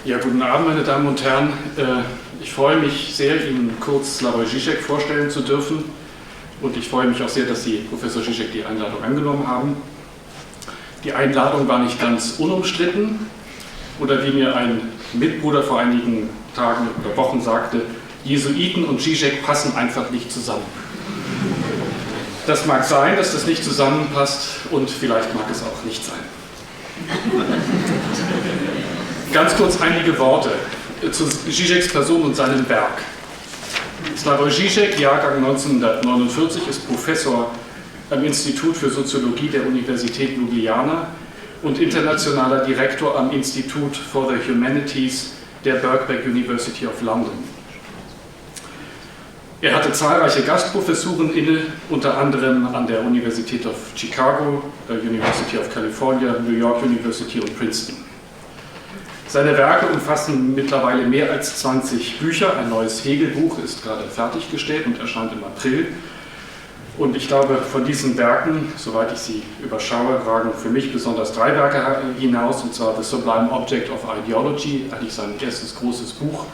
Ja, guten Abend, meine Damen und Herren. Ich freue mich sehr, Ihnen kurz Slavoj Zizek vorstellen zu dürfen. Und ich freue mich auch sehr, dass Sie, Professor Zizek, die Einladung angenommen haben. Die Einladung war nicht ganz unumstritten. Oder wie mir ein Mitbruder vor einigen Tagen oder Wochen sagte, Jesuiten und Zizek passen einfach nicht zusammen. Das mag sein, dass das nicht zusammenpasst und vielleicht mag es auch nicht sein. Ganz kurz einige Worte zu Zizeks Person und seinem Werk. Slavoj Zizek, Jahrgang 1949, ist Professor am Institut für Soziologie der Universität Ljubljana und internationaler Direktor am Institut for the Humanities der Birkbeck University of London. Er hatte zahlreiche Gastprofessuren inne, unter anderem an der Universität of Chicago, der University of California, New York University und Princeton. Seine Werke umfassen mittlerweile mehr als 20 Bücher. Ein neues Hegel-Buch ist gerade fertiggestellt und erscheint im April. Und ich glaube, von diesen Werken, soweit ich sie überschaue, ragen für mich besonders 3 Werke hinaus, und zwar The Sublime Object of Ideology, eigentlich sein erstes großes Buch,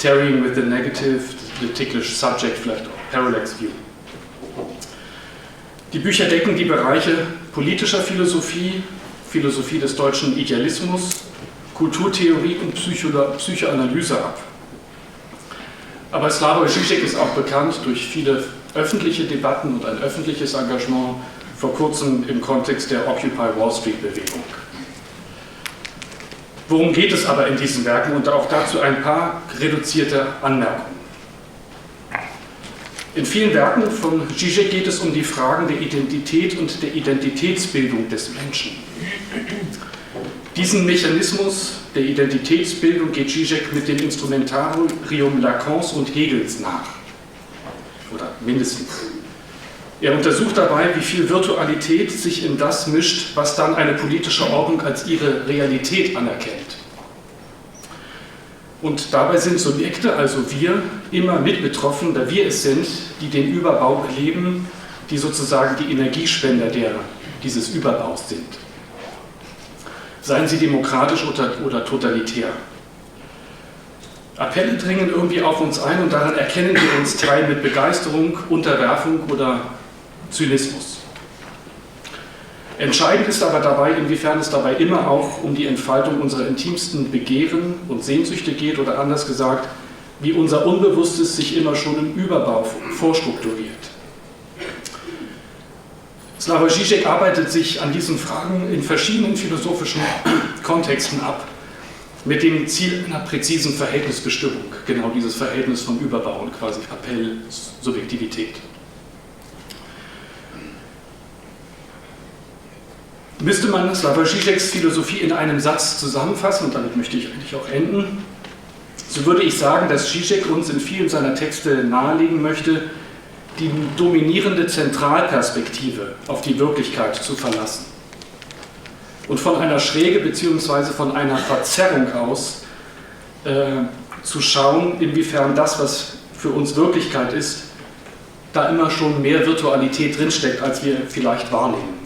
Tarrying with the Negative, The Ticklish Subject, vielleicht auch Parodix View. Die Bücher decken die Bereiche politischer Philosophie, Philosophie des deutschen Idealismus, Kulturtheorie und Psychoanalyse ab. Aber Slavoj Zizek ist auch bekannt durch viele öffentliche Debatten und ein öffentliches Engagement, vor kurzem im Kontext der Occupy Wall Street Bewegung. Worum geht es aber in diesen Werken und auch dazu ein paar reduzierte Anmerkungen. In vielen Werken von Zizek geht es um die Fragen der Identität und der Identitätsbildung des Menschen. Diesen Mechanismus der Identitätsbildung geht Zizek mit dem Instrumentarium Lacans und Hegels nach. Oder mindestens. Er untersucht dabei, wie viel Virtualität sich in das mischt, was dann eine politische Ordnung als ihre Realität anerkennt. Und dabei sind Subjekte, also wir, immer mit betroffen, da wir es sind, die den Überbau erleben, die sozusagen die Energiespender dieses Überbaus sind. Seien sie demokratisch oder totalitär. Appelle dringen irgendwie auf uns ein und daran erkennen wir uns teil mit Begeisterung, Unterwerfung oder Zynismus. Entscheidend ist aber dabei, inwiefern es dabei immer auch um die Entfaltung unserer intimsten Begehren und Sehnsüchte geht oder anders gesagt, wie unser Unbewusstes sich immer schon im Überbau vorstrukturiert. Slavoj Zizek arbeitet sich an diesen Fragen in verschiedenen philosophischen Kontexten ab, mit dem Ziel einer präzisen Verhältnisbestimmung, genau dieses Verhältnis von Überbau und quasi Appell, Subjektivität. Müsste man Slavoj Zizeks Philosophie in einem Satz zusammenfassen, und damit möchte ich eigentlich auch enden, so würde ich sagen, dass Zizek uns in vielen seiner Texte nahelegen möchte, die dominierende Zentralperspektive auf die Wirklichkeit zu verlassen und von einer Schräge bzw. von einer Verzerrung aus zu schauen, inwiefern das, was für uns Wirklichkeit ist, da immer schon mehr Virtualität drinsteckt, als wir vielleicht wahrnehmen.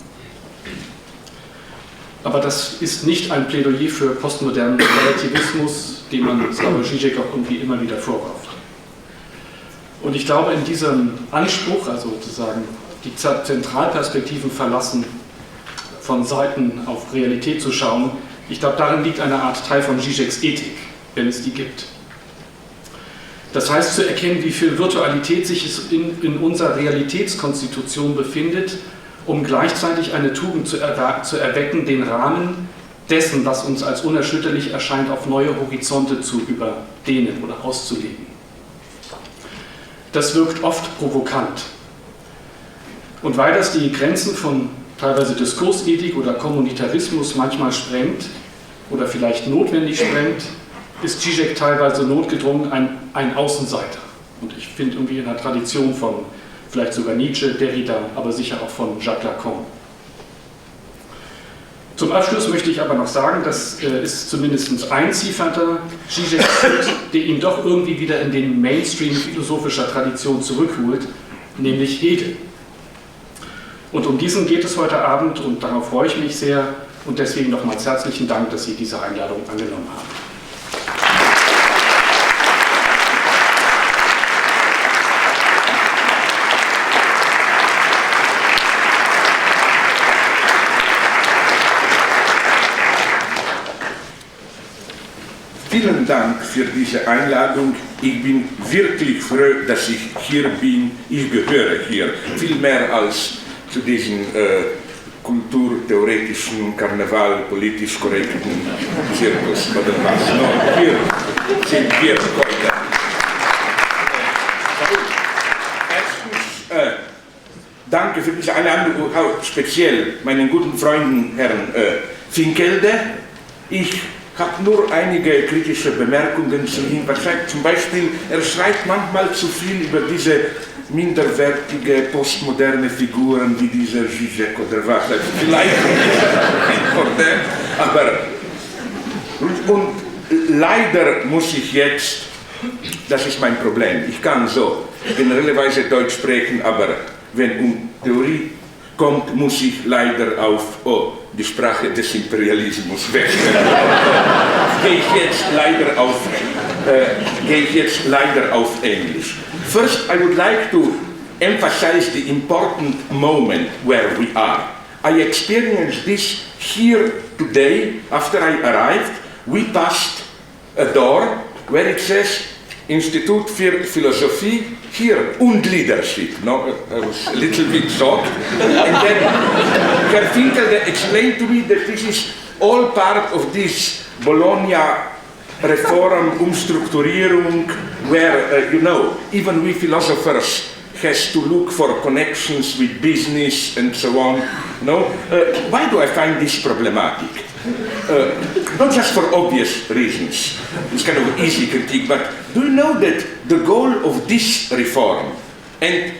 Aber das ist nicht ein Plädoyer für postmodernen Relativismus, den man Slavoj Zizek auch irgendwie immer wieder vorwirft. Und ich glaube, in diesem Anspruch, also sozusagen die Zentralperspektiven verlassen, von Seiten auf Realität zu schauen, ich glaube, darin liegt eine Art Teil von Zizeks Ethik, wenn es die gibt. Das heißt, zu erkennen, wie viel Virtualität sich in unserer Realitätskonstitution befindet, um gleichzeitig eine Tugend zu erwecken, den Rahmen dessen, was uns als unerschütterlich erscheint, auf neue Horizonte zu überdehnen oder auszulegen. Das wirkt oft provokant. Und weil das die Grenzen von teilweise Diskursethik oder Kommunitarismus manchmal sprengt oder vielleicht notwendig sprengt, ist Zizek teilweise notgedrungen ein Außenseiter. Und ich finde irgendwie in der Tradition von vielleicht sogar Nietzsche, Derrida, aber sicher auch von Jacques Lacan. Zum Abschluss möchte ich aber noch sagen, dass es zumindest ein Zielvater Zizek gibt, der ihn doch irgendwie wieder in den Mainstream philosophischer Tradition zurückholt, nämlich Hegel. Und um diesen geht es heute Abend und darauf freue ich mich sehr und deswegen nochmals herzlichen Dank, dass Sie diese Einladung angenommen haben. vielen Dank für diese Einladung. Ich bin wirklich froh, dass ich hier bin. Ich gehöre hier viel mehr als zu diesen kulturtheoretischen, Karneval, politisch korrekten Zirkus oder was. No, hier sind wir heute. Erstens, danke für diese Einladung, auch speziell meinen guten Freunden, Herrn Finkelde. Ich habe nur einige kritische Bemerkungen zu ihm. Zum Beispiel, er schreibt manchmal zu viel über diese minderwertige postmoderne Figuren wie dieser Zizek oder was. Vielleicht aber und leider muss ich jetzt, das ist mein Problem, ich kann so generellerweise Deutsch sprechen, aber wenn um Theorie kommt, muss ich leider auf die Sprache des Imperialismus wechseln. Gehe ich jetzt leider auf Englisch. First, I would like to emphasize the important moment where we are. I experienced this here today. After I arrived, we passed a door where it says Institut für Philosophie here und Leadership. No, I was a little bit shocked. And then Herr Finkelde explained to me that this is all part of this Bologna reform, Umstrukturierung, where, even we philosophers has to look for connections with business and so on. No? Why do I find this problematic? Not just for obvious reasons. It's kind of easy critique, but do you know that the goal of this reform and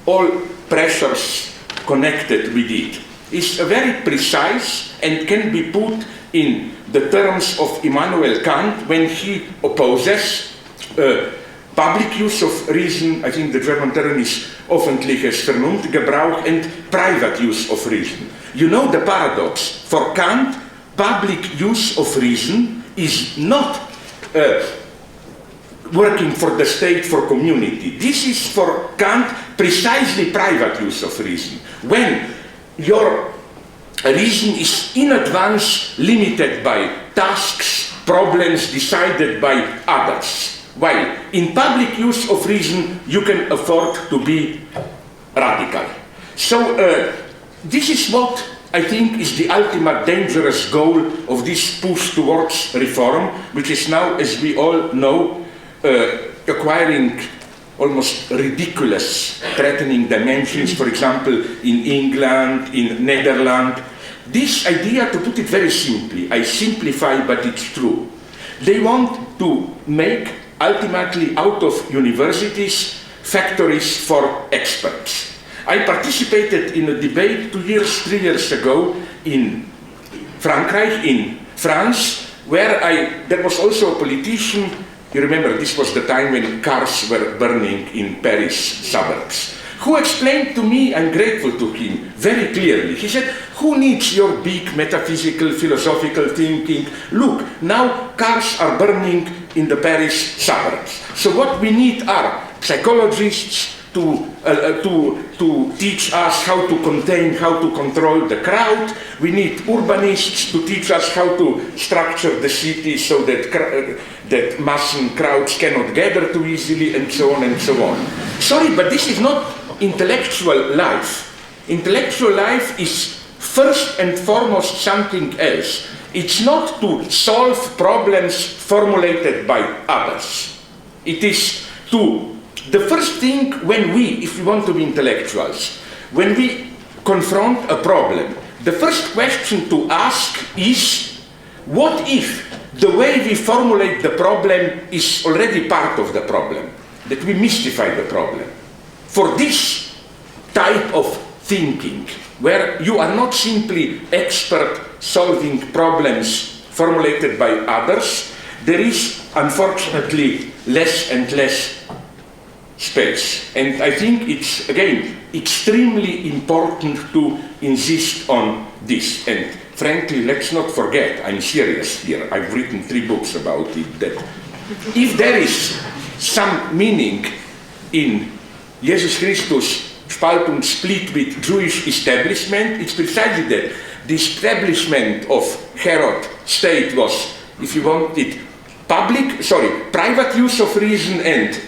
all pressures connected with it is very precise and can be put in the terms of Immanuel Kant when he opposes public use of reason, I think the German term is öffentliches Vernunftgebrauch, and private use of reason. You know the paradox. For Kant, public use of reason is not working for the state, for community. This is for Kant precisely private use of reason. When your reason is in advance limited by tasks, problems decided by others. While in public use of reason, you can afford to be radical. So this is what I think is the ultimate dangerous goal of this push towards reform, which is now, as we all know, acquiring almost ridiculous, threatening dimensions. For example, in England, in Netherlands. This idea, to put it very simply, I simplify, but it's true. They want to make, ultimately, out of universities, factories for experts. I participated in a debate 3 years ago in Frankreich, in France, where there was also a politician. You remember, this was the time when cars were burning in Paris suburbs, who explained to me, I'm grateful to him, very clearly. He said, who needs your big metaphysical, philosophical thinking? Look, now cars are burning in the Paris suburbs. So what we need are psychologists to teach us how to contain, how to control the crowd. We need urbanists to teach us how to structure the city so that mass and crowds cannot gather too easily, and so on and so on. Sorry, but this is not intellectual life. Intellectual life is first and foremost something else. It's not to solve problems formulated by others. It is the first thing when if we want to be intellectuals, when we confront a problem, the first question to ask is, what if the way we formulate the problem is already part of the problem, that we mystify the problem? For this type of thinking, where you are not simply expert solving problems formulated by others, there is unfortunately less and less space. And I think it's, again, extremely important to insist on this. And frankly, let's not forget, I'm serious here, I've written 3 books about it, that if there is some meaning in Jesus Christus Spaltung, split with Jewish establishment, it's precisely that the establishment of Herod state was, if you want it, private use of reason and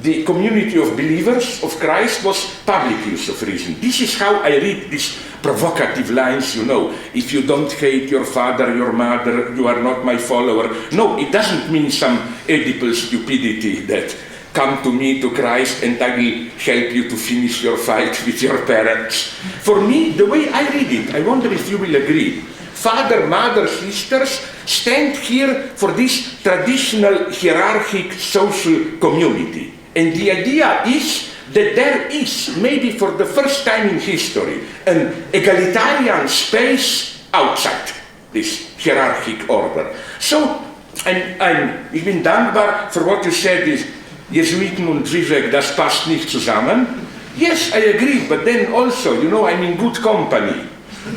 the community of believers of Christ was public use of reason. This is how I read these provocative lines, you know. If you don't hate your father, your mother, you are not my follower. No, it doesn't mean some Oedipal stupidity that come to me, to Christ, and I will help you to finish your fight with your parents. For me, the way I read it, I wonder if you will agree. Father, mother, sisters stand here for this traditional hierarchic social community. And the idea is that there is, maybe for the first time in history, an egalitarian space outside this hierarchic order. So, ich bin dankbar for what you said is, Jesuiten und Zizek, das passt nicht zusammen. Yes, I agree, but then also, you know, I'm in good company.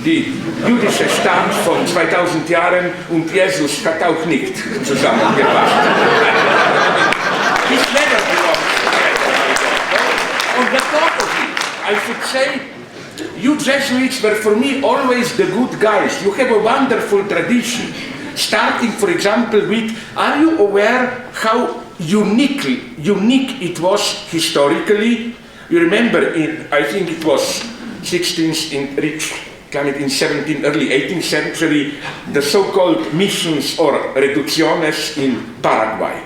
Die jüdische Staat von 2000 Jahren und Jesus hat auch nicht zusammengepasst. It's never belongs together. On the top of it, I should say, you Jesuits were for me always the good guys. You have a wonderful tradition. Starting, for example, with, are you aware how unique it was historically? You remember, I think it was 16th in 17th, early 18th century, the so-called missions or reducciones in Paraguay.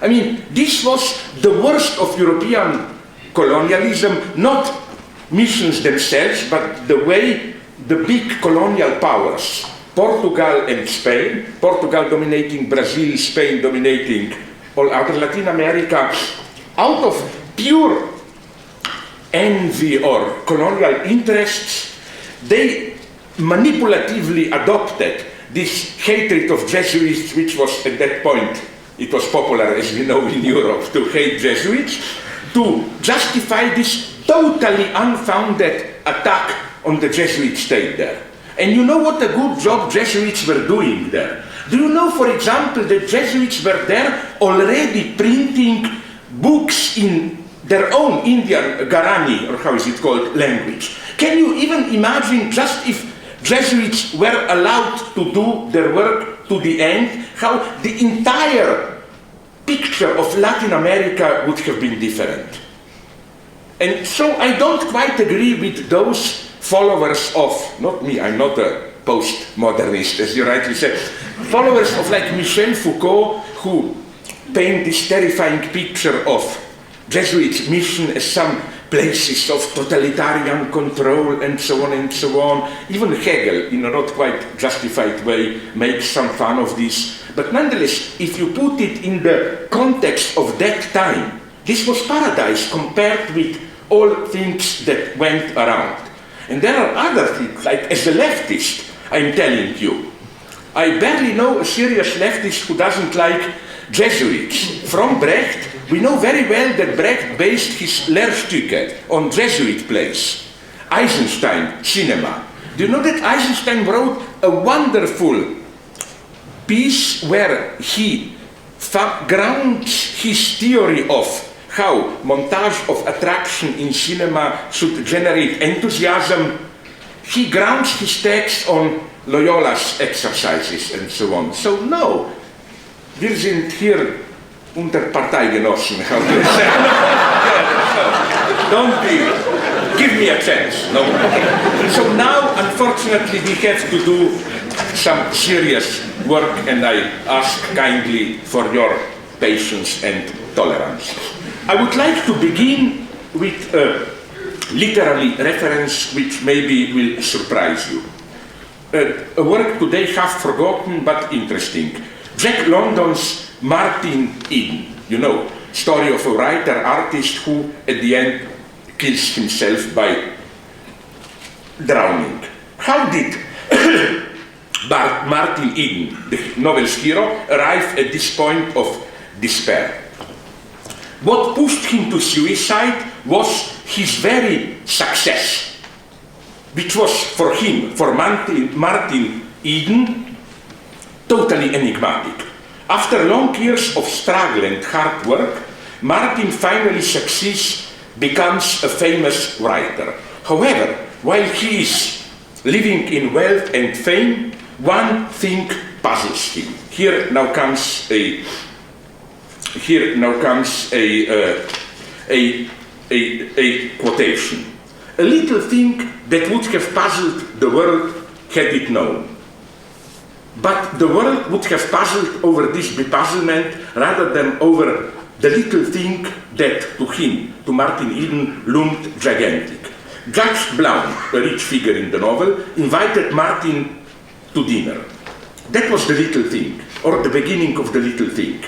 I mean, this was the worst of European colonialism, not missions themselves, but the way the big colonial powers, Portugal and Spain, Portugal dominating Brazil, Spain dominating all other Latin America, out of pure envy or colonial interests, they manipulatively adopted this hatred of Jesuits, which was at that point, it was popular, as we know, in Europe, to hate Jesuits, to justify this totally unfounded attack on the Jesuit state there. And you know what a good job Jesuits were doing there? Do you know, for example, that Jesuits were there already printing books in their own Indian Guarani, or how is it called, language? Can you even imagine, just if Jesuits were allowed to do their work to the end, how the entire picture of Latin America would have been different? And so I don't quite agree with those followers of, not me, I'm not a postmodernist, as you rightly said, followers of like Michel Foucault, who paint this terrifying picture of Jesuits' mission as some places of totalitarian control and so on and so on. Even Hegel, in a not quite justified way, makes some fun of this. But nonetheless, if you put it in the context of that time, this was paradise compared with all things that went around. And there are other things, like as a leftist, I'm telling you, I barely know a serious leftist who doesn't like Jesuits. From Brecht, we know very well that Brecht based his Lehrstücke on Jesuit plays. Eisenstein, cinema. Do you know that Eisenstein wrote a wonderful piece where he grounds his theory of how montage of attraction in cinema should generate enthusiasm. He grounds his text on Loyola's exercises and so on. So no, wir sind hier unter Parteigenossen. Don't give me a chance. No. So now, unfortunately, we have to do some serious work, and I ask kindly for your patience and tolerance. I would like to begin with a literary reference which maybe will surprise you. A work today half forgotten but interesting. Jack London's Martin Eden, you know, story of a writer, artist who at the end kills himself by drowning. How did Martin Eden, the novel's hero, arrive at this point of despair? What pushed him to suicide was his very success, which was for him, for Martin Eden, totally enigmatic. After long years of struggle and hard work, Martin finally succeeds, becomes a famous writer. However, while he is living in wealth and fame, one thing puzzles him. Here now comes a quotation. A little thing that would have puzzled the world had it known. But the world would have puzzled over this bepuzzlement rather than over the little thing that to him, to Martin Eden, loomed gigantic. Judge Blount, a rich figure in the novel, invited Martin to dinner. That was the little thing, or the beginning of the little thing.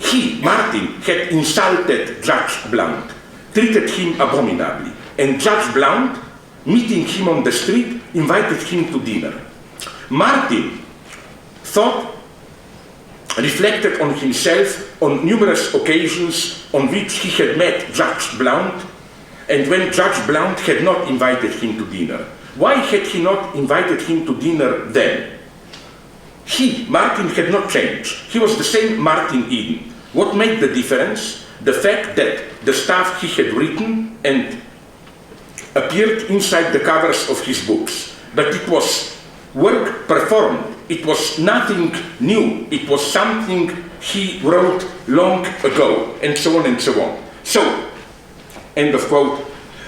He, Martin, had insulted Judge Blount, treated him abominably, and Judge Blount, meeting him on the street, invited him to dinner. Martin reflected on himself on numerous occasions on which he had met Judge Blount, and when Judge Blount had not invited him to dinner. Why had he not invited him to dinner then? He, Martin, had not changed. He was the same Martin Eden. What made the difference? The fact that the stuff he had written and appeared inside the covers of his books. But it was work performed. It was nothing new. It was something he wrote long ago, and so on and so on. So, end of quote.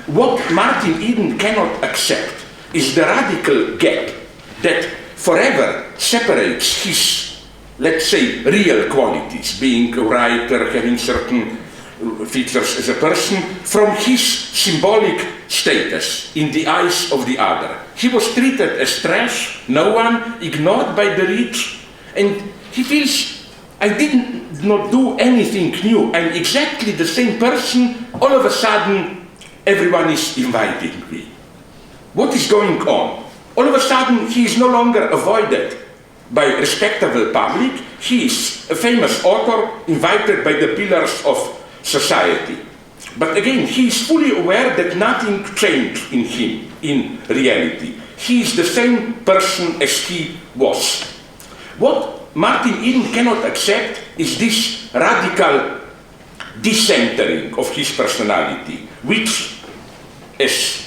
What Martin Eden cannot accept is the radical gap that forever separates his, let's say, real qualities, being a writer, having certain features as a person, from his symbolic status in the eyes of the other. He was treated as trash, no one, ignored by the rich, and he feels, I did not do anything new, I'm exactly the same person, all of a sudden everyone is inviting me. What is going on? All of a sudden he is no longer avoided by respectable public, he is a famous author invited by the pillars of society. But again, he is fully aware that nothing changed in him, in reality. He is the same person as he was. What Martin Eden cannot accept is this radical decentering of his personality, which, as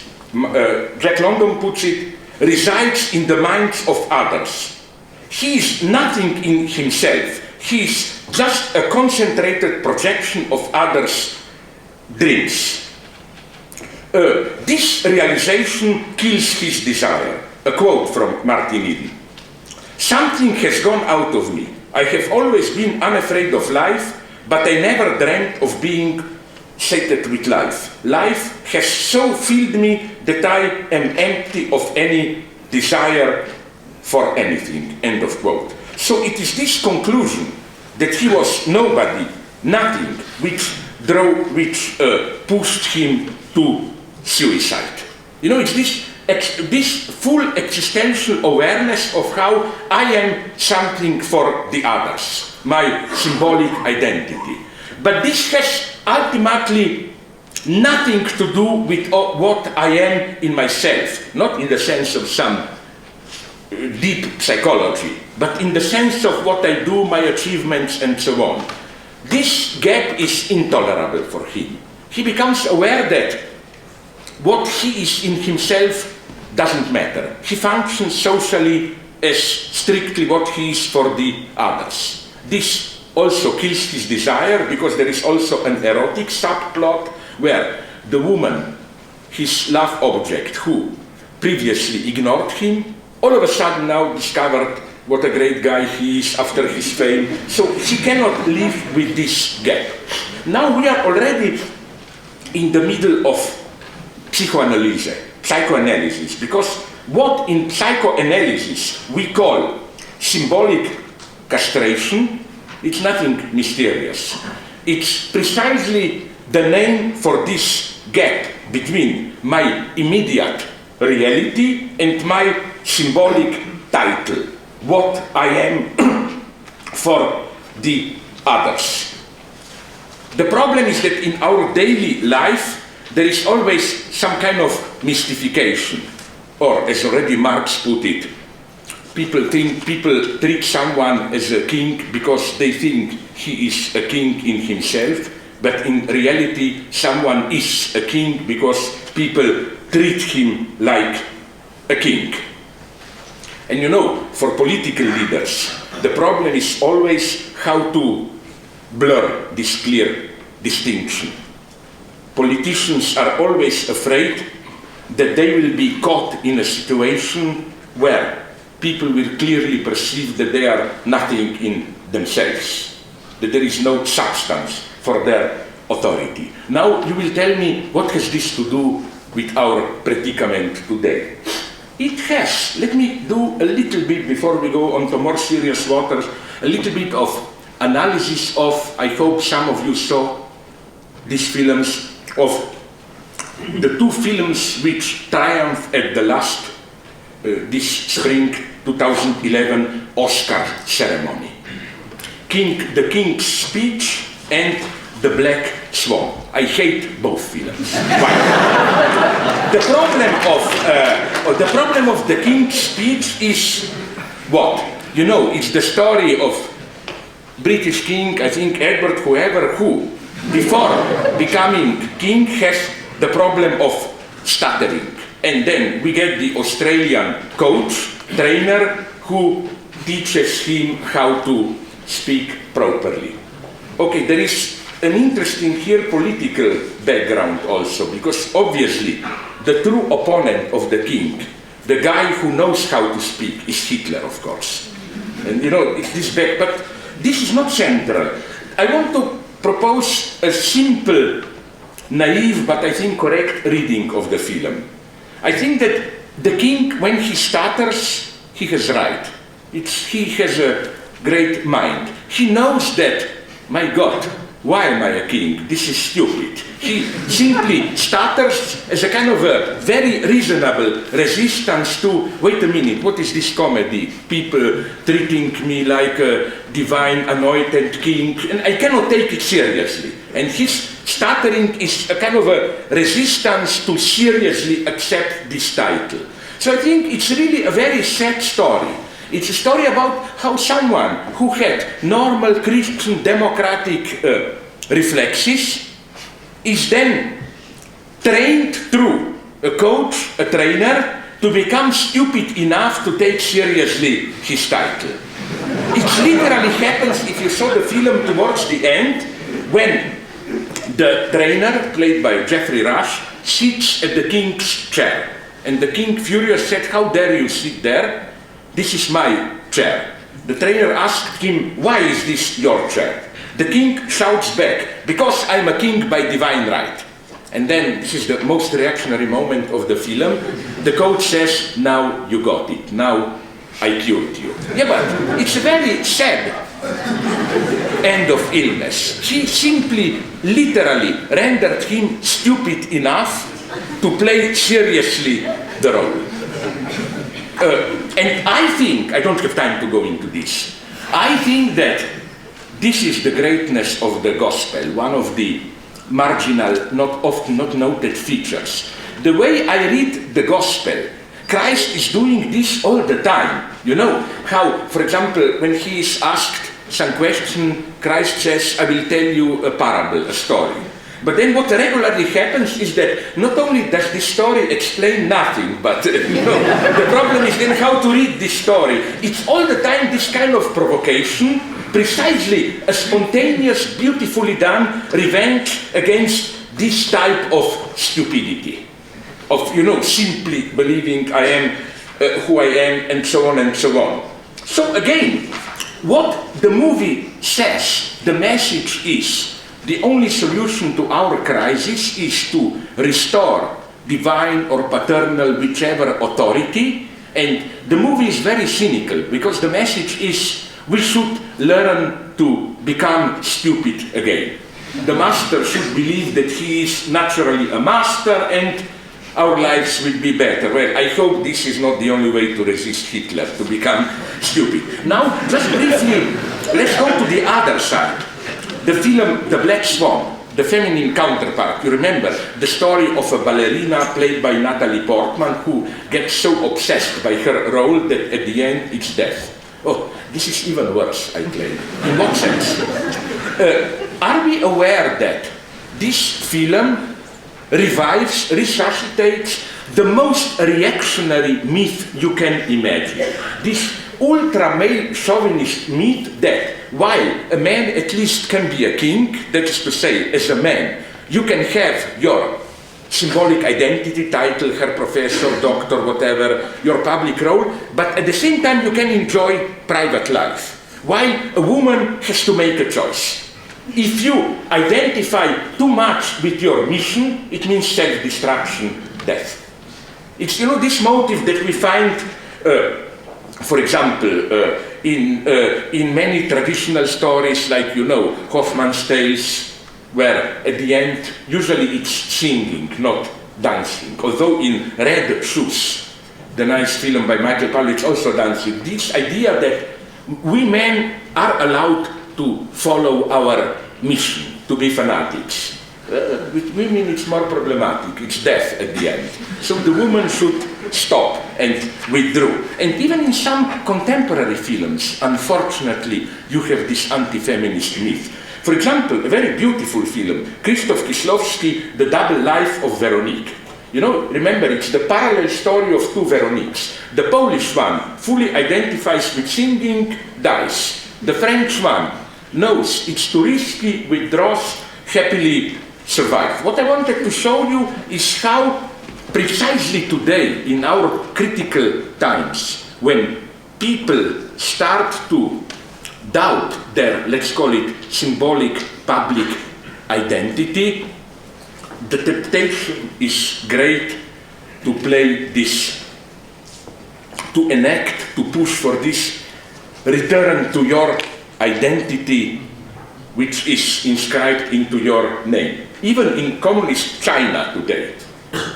Jack London puts it, resides in the minds of others. He is nothing in himself. He is just a concentrated projection of others' dreams. This realization kills his desire. A quote from Martin Eden. Something has gone out of me. I have always been unafraid of life, but I never dreamt of being sated with life. Life has so filled me that I am empty of any desire for anything. End of quote. So it is this conclusion that he was nobody, nothing, which pushed him to suicide. You know, it's this full existential awareness of how I am something for the others, my symbolic identity. But this has ultimately nothing to do with what I am in myself, not in the sense of some deep psychology, but in the sense of what I do, my achievements, and so on. This gap is intolerable for him. He becomes aware that what he is in himself doesn't matter. He functions socially as strictly what he is for the others. This also kills his desire, because there is also an erotic subplot where the woman, his love object, who previously ignored him, all of a sudden now discovered what a great guy he is after his fame. So he cannot live with this gap. Now we are already in the middle of psychoanalysis, because what in psychoanalysis we call symbolic castration, it's nothing mysterious. It's precisely the name for this gap between my immediate reality and my symbolic title, what I am for the others. The problem is that in our daily life there is always some kind of mystification, or as already Marx put it, people treat someone as a king because they think he is a king in himself, but in reality someone is a king because people treat him like a king. And you know, for political leaders, the problem is always how to blur this clear distinction. Politicians are always afraid that they will be caught in a situation where people will clearly perceive that they are nothing in themselves, that there is no substance for their authority. Now you will tell me, what has this to do with our predicament today? It has. Let me do a little bit, before we go on to more serious waters, a little bit of analysis of, I hope some of you saw these films, of the two films which triumphed at the last, this spring 2011 Oscar ceremony. The King's Speech and The Black Swan. I hate both films. Why? The problem of The King's Speech is what? You know, it's the story of British king, I think Edward, who, before becoming king, has the problem of stuttering. And then we get the Australian coach, trainer, who teaches him how to speak properly. Okay, there is an interesting here political background also, because obviously the true opponent of the king, the guy who knows how to speak, is Hitler, of course. And you know, it's this back, but this is not central. I want to propose a simple, naive, but I think correct reading of the film. I think that the king, when he stutters, he has right. He has a great mind. He knows that, my God, why am I a king? This is stupid. He simply stutters as a kind of a very reasonable resistance to, wait a minute, what is this comedy? People treating me like a divine anointed king, and I cannot take it seriously. And his stuttering is a kind of a resistance to seriously accept this title. So I think it's really a very sad story. It's a story about how someone who had normal Christian democratic reflexes is then trained through a coach, a trainer, to become stupid enough to take seriously his title. It literally happens, if you saw the film towards the end, when the trainer, played by Jeffrey Rush, sits at the king's chair. And the king, furious, said, "How dare you sit there? This is my chair." The trainer asked him, "Why is this your chair?" The king shouts back, "Because I'm a king by divine right." And then, this is the most reactionary moment of the film, the coach says, "Now you got it, now I cured you." Yeah, but it's a very sad end of illness. He simply, literally rendered him stupid enough to play seriously the role. And I think, I don't have time to go into this, I think that this is the greatness of the gospel, one of the marginal, often not noted features. The way I read the gospel, Christ is doing this all the time. You know how, for example, when he is asked some question, Christ says, "I will tell you a parable, a story." But then what regularly happens is that not only does this story explain nothing, but the problem is then how to read this story. It's all the time this kind of provocation, precisely a spontaneous, beautifully done revenge against this type of stupidity, of, simply believing I am who I am, and so on and so on. So again, what the movie says, the message is, the only solution to our crisis is to restore divine or paternal, whichever authority. And the movie is very cynical, because the message is we should learn to become stupid again. The master should believe that he is naturally a master and our lives will be better. Well, I hope this is not the only way to resist Hitler, to become stupid. Now, just briefly, let's go to the other side. The film The Black Swan, the feminine counterpart. You remember the story of a ballerina played by Natalie Portman who gets so obsessed by her role that at the end it's death. Oh, this is even worse, I claim. In what sense? Are we aware that this film revives, resuscitates the most reactionary myth you can imagine. This ultra-male chauvinist myth that while a man at least can be a king, that is to say, as a man, you can have your symbolic identity, title, Herr Professor, Doctor, whatever, your public role, but at the same time you can enjoy private life, while a woman has to make a choice. If you identify too much with your mission, it means self-destruction, death. It's, this motive that we find, for example, in many traditional stories, like, Hoffmann's tales, where at the end, usually it's singing, not dancing. Although in Red Shoes, the nice film by Michael Powell, it's also dancing. This idea that we men are allowed to follow our mission, to be fanatics. With women it's more problematic, it's death at the end. So the woman should stop and withdraw. And even in some contemporary films, unfortunately, you have this anti-feminist myth. For example, a very beautiful film, Krzysztof Kieślowski, The Double Life of Veronique. Remember, it's the parallel story of two Veroniques. The Polish one fully identifies with singing, dies. The French one knows it's too risky, withdraws, happily survives. What I wanted to show you is how precisely today, in our critical times, when people start to doubt their, let's call it, symbolic public identity, the temptation is great to play this, to enact, to push for this return to your identity which is inscribed into your name. Even in communist China today,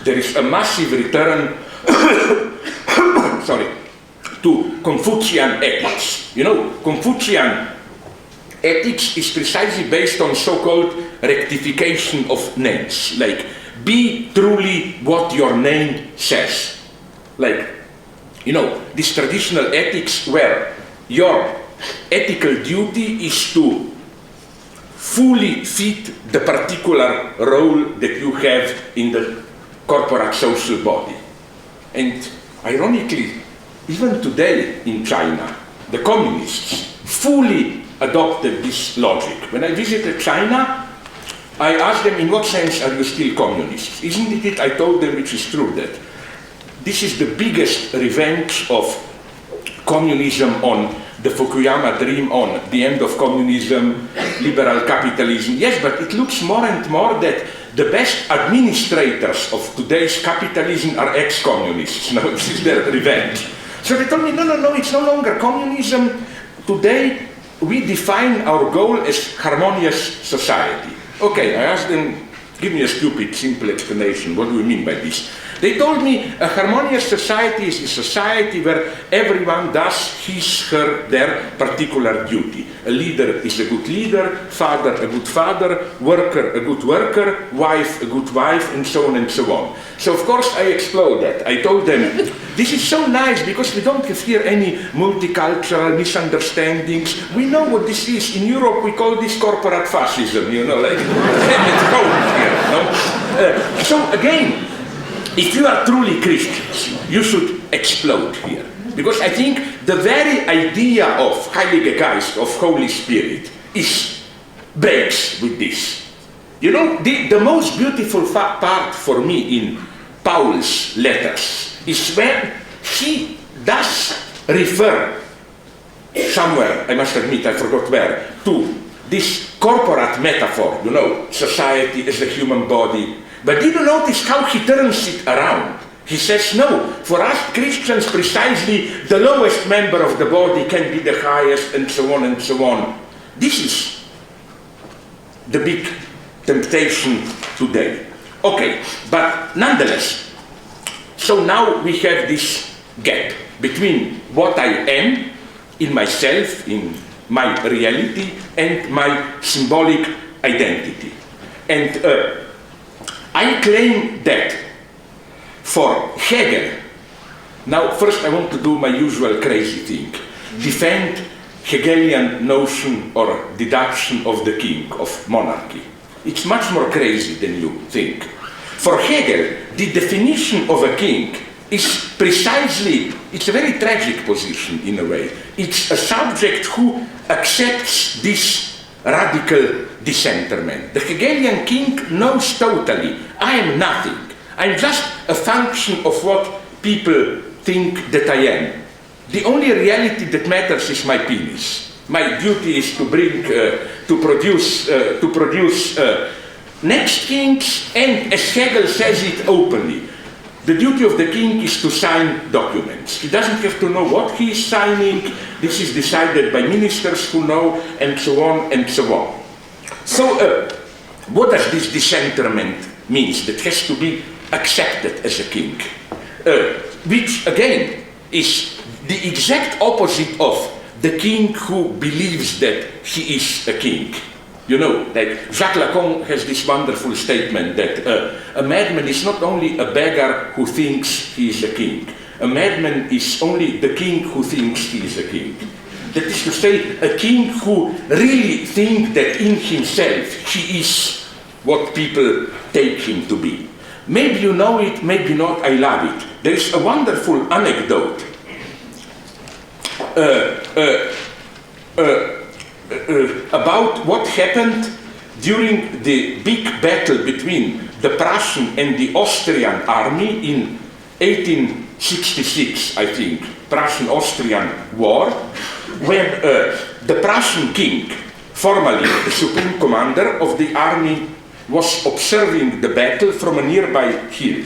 there is a massive return to Confucian ethics. Confucian ethics is precisely based on so-called rectification of names, like be truly what your name says. Like, this traditional ethics where your ethical duty is to fully fit the particular role that you have in the corporate social body. And ironically, even today in China, the communists fully adopted this logic. When I visited China, I asked them, in what sense are you still communists? Isn't it? I told them, which is true, that this is the biggest revenge of communism on the Fukuyama dream, on the end of communism, liberal capitalism. Yes, but it looks more and more that the best administrators of today's capitalism are ex-communists. Now, this is their revenge. So they told me, no, it's no longer communism. Today, we define our goal as harmonious society. Okay, I asked them, give me a stupid, simple explanation. What do we mean by this? They told me a harmonious society is a society where everyone does his, her, their particular duty. A leader is a good leader, father a good father, worker a good worker, wife a good wife, and so on and so on. So of course I exploded that. I told them, this is so nice because we don't have here any multicultural misunderstandings. We know what this is. In Europe we call this corporate fascism, like it's home here. So again, if you are truly Christians, you should explode here. Because I think the very idea of Heilige Geist, of Holy Spirit, breaks with this. The most beautiful part for me in Paul's letters is when he does refer somewhere, I must admit, I forgot where, to this corporate metaphor, society as a human body. But did you notice how he turns it around? He says, no, for us Christians, precisely the lowest member of the body can be the highest, and so on and so on. This is the big temptation today. Okay, but nonetheless, so now we have this gap between what I am in myself, in my reality, and my symbolic identity. And I claim that for Hegel, now first I want to do my usual crazy thing, defend Hegelian notion or deduction of the king, of monarchy. It's much more crazy than you think. For Hegel, the definition of a king is precisely, it's a very tragic position in a way. It's a subject who accepts this radical dissenterment. The Hegelian king knows totally, I am nothing. I'm just a function of what people think that I am. The only reality that matters is my penis. My duty is to produce next kings, and as Hegel says it openly, the duty of the king is to sign documents. He doesn't have to know what he is signing. This is decided by ministers who know, and so on and so on. So what does this dissenterment mean that has to be accepted as a king? Which again is the exact opposite of the king who believes that he is a king. You know, like Jacques Lacan has this wonderful statement that a madman is not only a beggar who thinks he is a king. A madman is only the king who thinks he is a king. That is to say, a king who really thinks that in himself he is what people take him to be. Maybe you know it, maybe not, I love it. There is a wonderful anecdote about what happened during the big battle between the Prussian and the Austrian army in 1866, I think, Prussian-Austrian war, when the Prussian king, formerly the supreme commander of the army, was observing the battle from a nearby hill.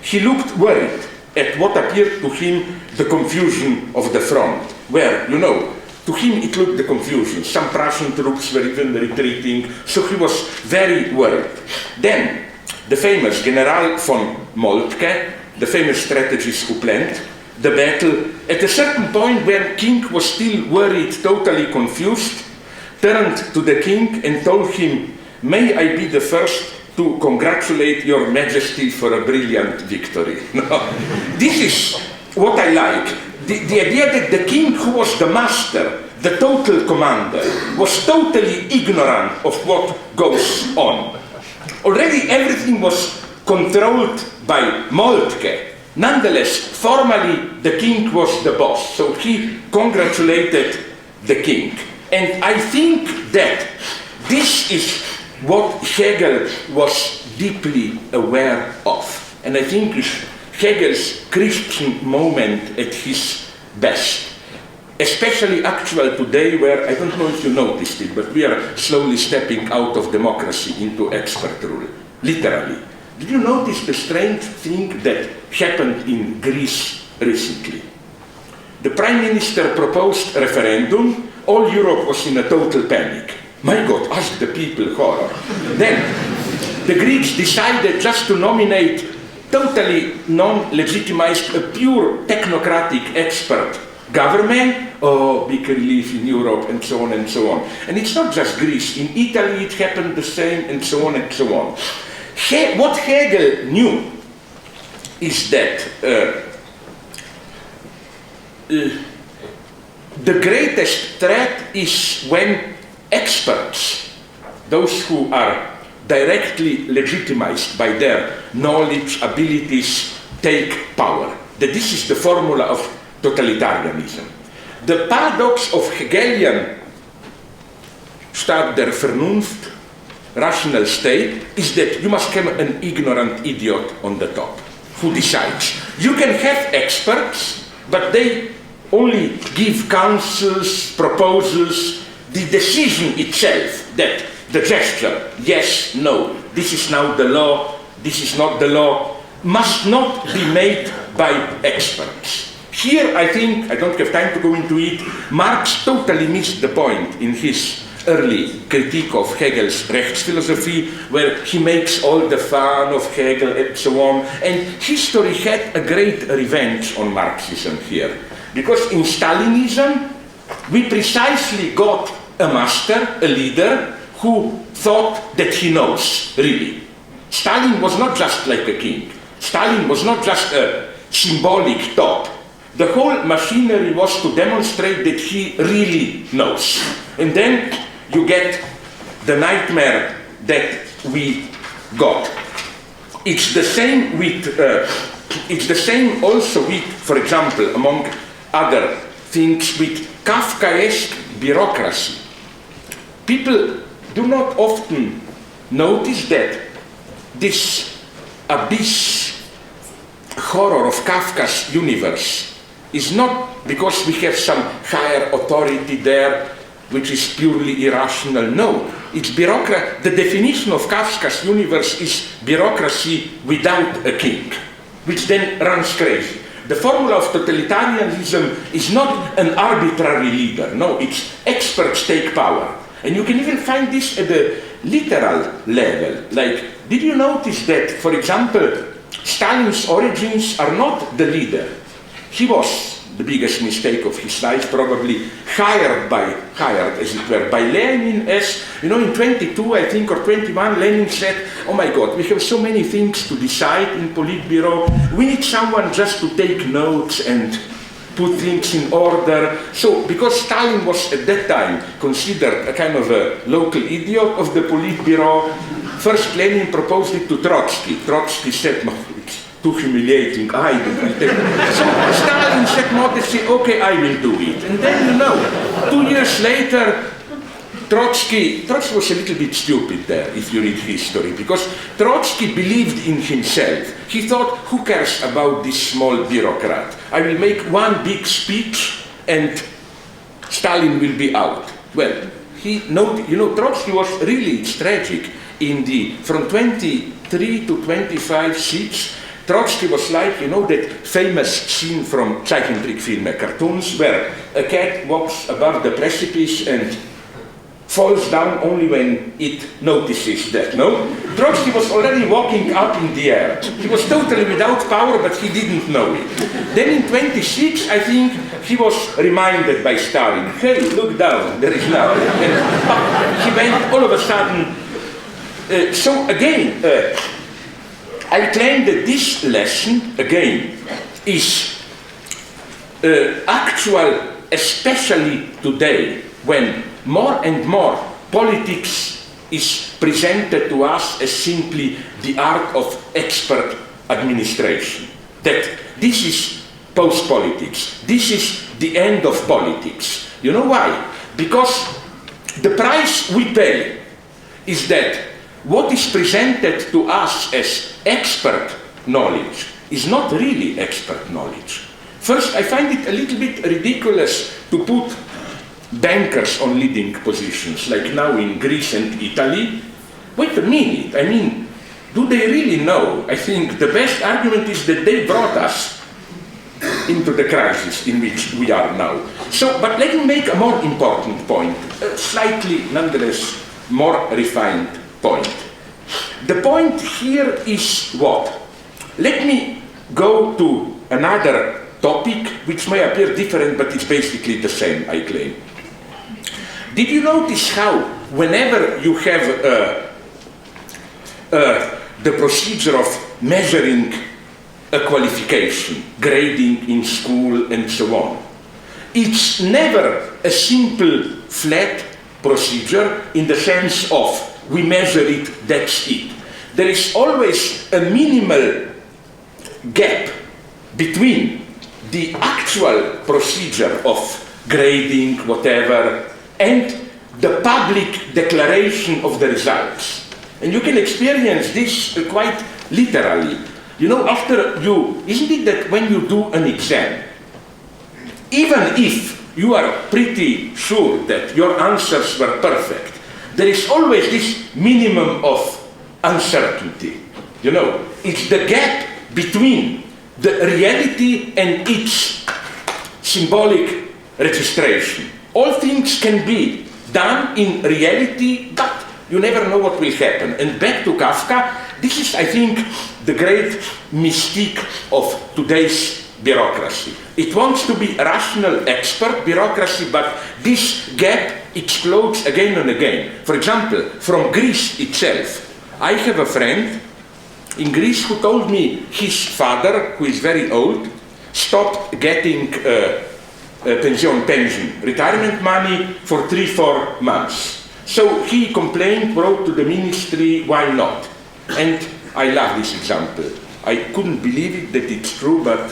He looked worried at what appeared to him the confusion of the front, where, you know, to him it looked the confusion. Some Prussian troops were even retreating, so he was very worried. Then, the famous General von Moltke, the famous strategist who planned the battle, at a certain point when King was still worried, totally confused, turned to the king and told him, "May I be the first to congratulate your majesty for a brilliant victory." This is what I like. The idea that the king who was the master, the total commander, was totally ignorant of what goes on. Already everything was controlled by Moltke. Nonetheless, formally the king was the boss, so he congratulated the king. And I think that this is what Hegel was deeply aware of. And I think it's Hegel's Christian moment at his best. Especially actual today, where, I don't know if you noticed it, but we are slowly stepping out of democracy into expert rule. Literally. Did you notice the strange thing that happened in Greece recently? The Prime Minister proposed a referendum. All Europe was in a total panic. My God, ask the people, horror. Then the Greeks decided just to nominate totally non-legitimized, a pure technocratic expert government. Oh, big relief in Europe, and so on and so on. And it's not just Greece. In Italy it happened the same, and so on and so on. What Hegel knew is that the greatest threat is when experts, those who are directly legitimized by their knowledge, abilities, take power. That this is the formula of totalitarianism. The paradox of Hegelian Staat der Vernunft, rational state, is that you must have an ignorant idiot on the top who decides. You can have experts, but they only give counsels, proposals. The decision itself, that the gesture, yes, no, this is now the law, this is not the law, must not be made by experts. Here, I think, I don't have time to go into it, Marx totally missed the point in his early critique of Hegel's Rechtsphilosophie, where he makes all the fun of Hegel and so on. And history had a great revenge on Marxism here. Because in Stalinism, we precisely got a master, a leader, who thought that he knows, really. Stalin was not just like a king. Stalin was not just a symbolic top. The whole machinery was to demonstrate that he really knows. And then you get the nightmare that we got. it's the same with, it's the same also with, for example, among other things, with Kafkaesque bureaucracy. People do not often notice that this abyss horror of Kafka's universe is not because we have some higher authority there which is purely irrational. No, it's bureaucracy. The definition of Kafka's universe is bureaucracy without a king, which then runs crazy. The formula of totalitarianism is not an arbitrary leader. No, it's experts take power. And you can even find this at the literal level. Like, did you notice that, for example, Stalin's origins are not the leader? He was the biggest mistake of his life, probably hired, as it were, by Lenin as, you know, in 22, I think, or 21, Lenin said, oh my God, we have so many things to decide in Politburo. We need someone just to take notes and put things in order. So, because Stalin was at that time considered a kind of a local idiot of the Politburo, first Lenin proposed it to Trotsky. Trotsky said, no, it's too humiliating, I will take it. So Stalin said modestly, okay, I will do it. And then, you know, 2 years later, Trotsky was a little bit stupid there, if you read history, because Trotsky believed in himself. He thought, who cares about this small bureaucrat? I will make one big speech and Stalin will be out. Well, Trotsky was really, it's tragic. From 23 to 25 seats, Trotsky was like, you know, that famous scene from Zeichentrickfilm cartoons where a cat walks above the precipice and falls down only when it notices that, no? Trotsky was already walking up in the air. He was totally without power, but he didn't know it. Then in 26, I think, he was reminded by Stalin, hey, look down, there is now. And he went all of a sudden. So again, I claim that this lesson, again, is actual, especially today, when more and more politics is presented to us as simply the art of expert administration. That this is post-politics. This is the end of politics. You know why? Because the price we pay is that what is presented to us as expert knowledge is not really expert knowledge. First, I find it a little bit ridiculous to put bankers on leading positions, like now in Greece and Italy. Wait a minute, I mean, do they really know? I think the best argument is that they brought us into the crisis in which we are now. So, but let me make a more important point, a slightly, nonetheless, more refined point. The point here is what? Let me go to another topic which may appear different, but it's basically the same, I claim. Did you notice how whenever you have the procedure of measuring a qualification, grading in school and so on, it's never a simple flat procedure in the sense of we measure it, that's it. There is always a minimal gap between the actual procedure of grading, whatever, and the public declaration of the results. And you can experience this quite literally. You know, isn't it that when you do an exam, even if you are pretty sure that your answers were perfect, there is always this minimum of uncertainty. You know, it's the gap between the reality and its symbolic registration. All things can be done in reality, but you never know what will happen. And back to Kafka, this is, I think, the great mystique of today's bureaucracy. It wants to be a rational expert bureaucracy, but this gap explodes again and again. For example, from Greece itself, I have a friend in Greece who told me his father, who is very old, stopped getting pension, retirement money for 3-4 months. So he complained, wrote to the ministry, why not? And I love this example. I couldn't believe it that it's true, but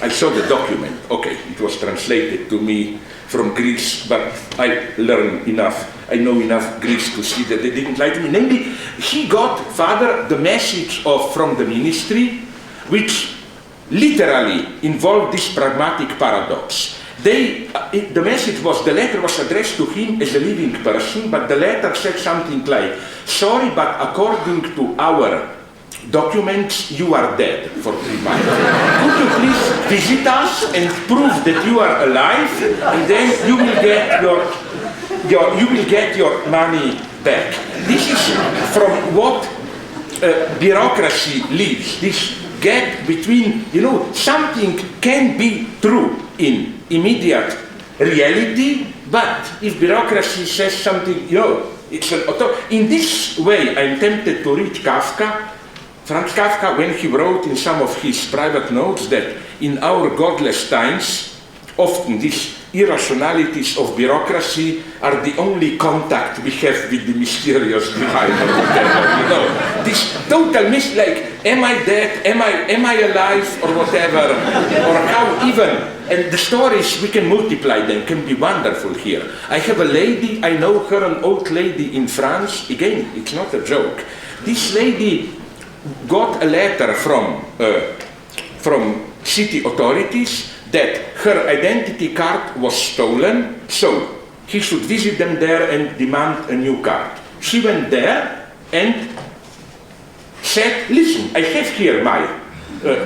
I saw the document. Okay, it was translated to me from Greece, but I learned enough. I know enough Greece to see that they didn't lie to me. Namely, he got, Father, the message from the ministry, which literally involved this pragmatic paradox. The message was, the letter was addressed to him as a living person, but the letter said something like, sorry, but according to our documents, you are dead for 3 months. Could you please visit us and prove that you are alive, and then you will get your money back. This is from what bureaucracy lives. This gap between, something can be true in immediate reality, but if bureaucracy says something, it's an in this way, I'm tempted to read Kafka. Franz Kafka, when he wrote in some of his private notes that in our godless times, often these irrationalities of bureaucracy are the only contact we have with the mysterious divine or whatever, This total am I dead, am I alive, or whatever, or how even, and the stories, we can multiply them, can be wonderful here. I have a lady, I know her, an old lady in France, again, it's not a joke. This lady got a letter from city authorities that her identity card was stolen, so he should visit them there and demand a new card. She went there and said, listen, I have here my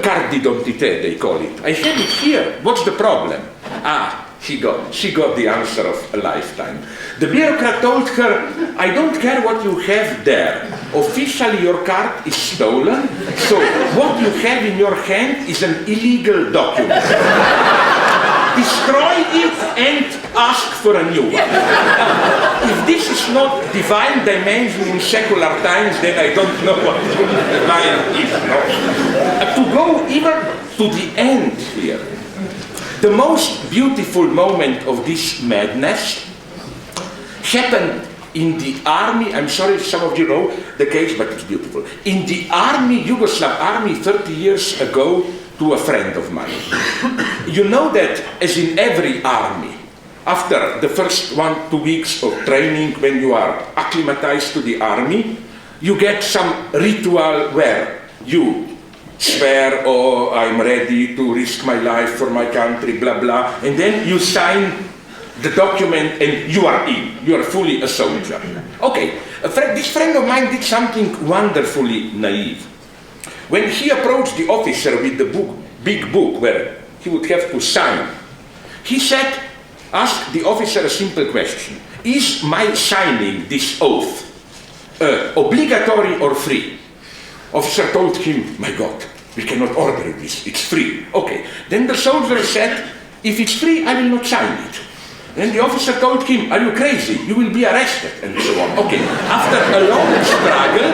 carte d'identité, they call it. I have it here, what's the problem? She got the answer of a lifetime. The bureaucrat told her, I don't care what you have there. Officially your card is stolen, so what you have in your hand is an illegal document. Destroy it and ask for a new one. If this is not divine dimension in secular times, then I don't know what divine is. To go even to the end here, the most beautiful moment of this madness happened in the army. I'm sorry if some of you know the case, but it's beautiful. In the army, Yugoslav army 30 years ago, to a friend of mine. You know that, as in every army, after the first 1-2 weeks of training, when you are acclimatized to the army, you get some ritual where you swear, oh, I'm ready to risk my life for my country, blah, blah, and then you sign the document and you are in. You are fully a soldier. Okay, this friend of mine did something wonderfully naive. When he approached the officer with the big book where he would have to sign, he said, ask the officer a simple question. Is my signing this oath obligatory or free? Officer told him, my God, we cannot order this, it's free. Okay, then the soldier said, if it's free, I will not sign it. Then the officer told him, are you crazy? You will be arrested, and so on. Okay, after a long struggle,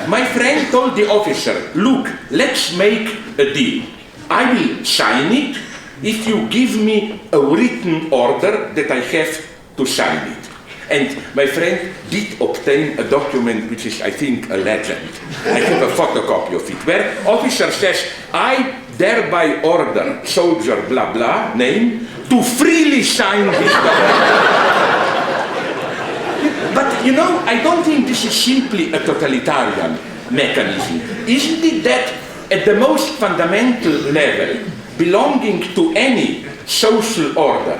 my friend told the officer, look, let's make a deal. I will sign it if you give me a written order that I have to sign it. And my friend did obtain a document which is, I think, a legend. I have a photocopy of it, where officer says, I thereby order soldier blah blah, name, to freely sign this document. But I don't think this is simply a totalitarian mechanism. Isn't it that at the most fundamental level, belonging to any social order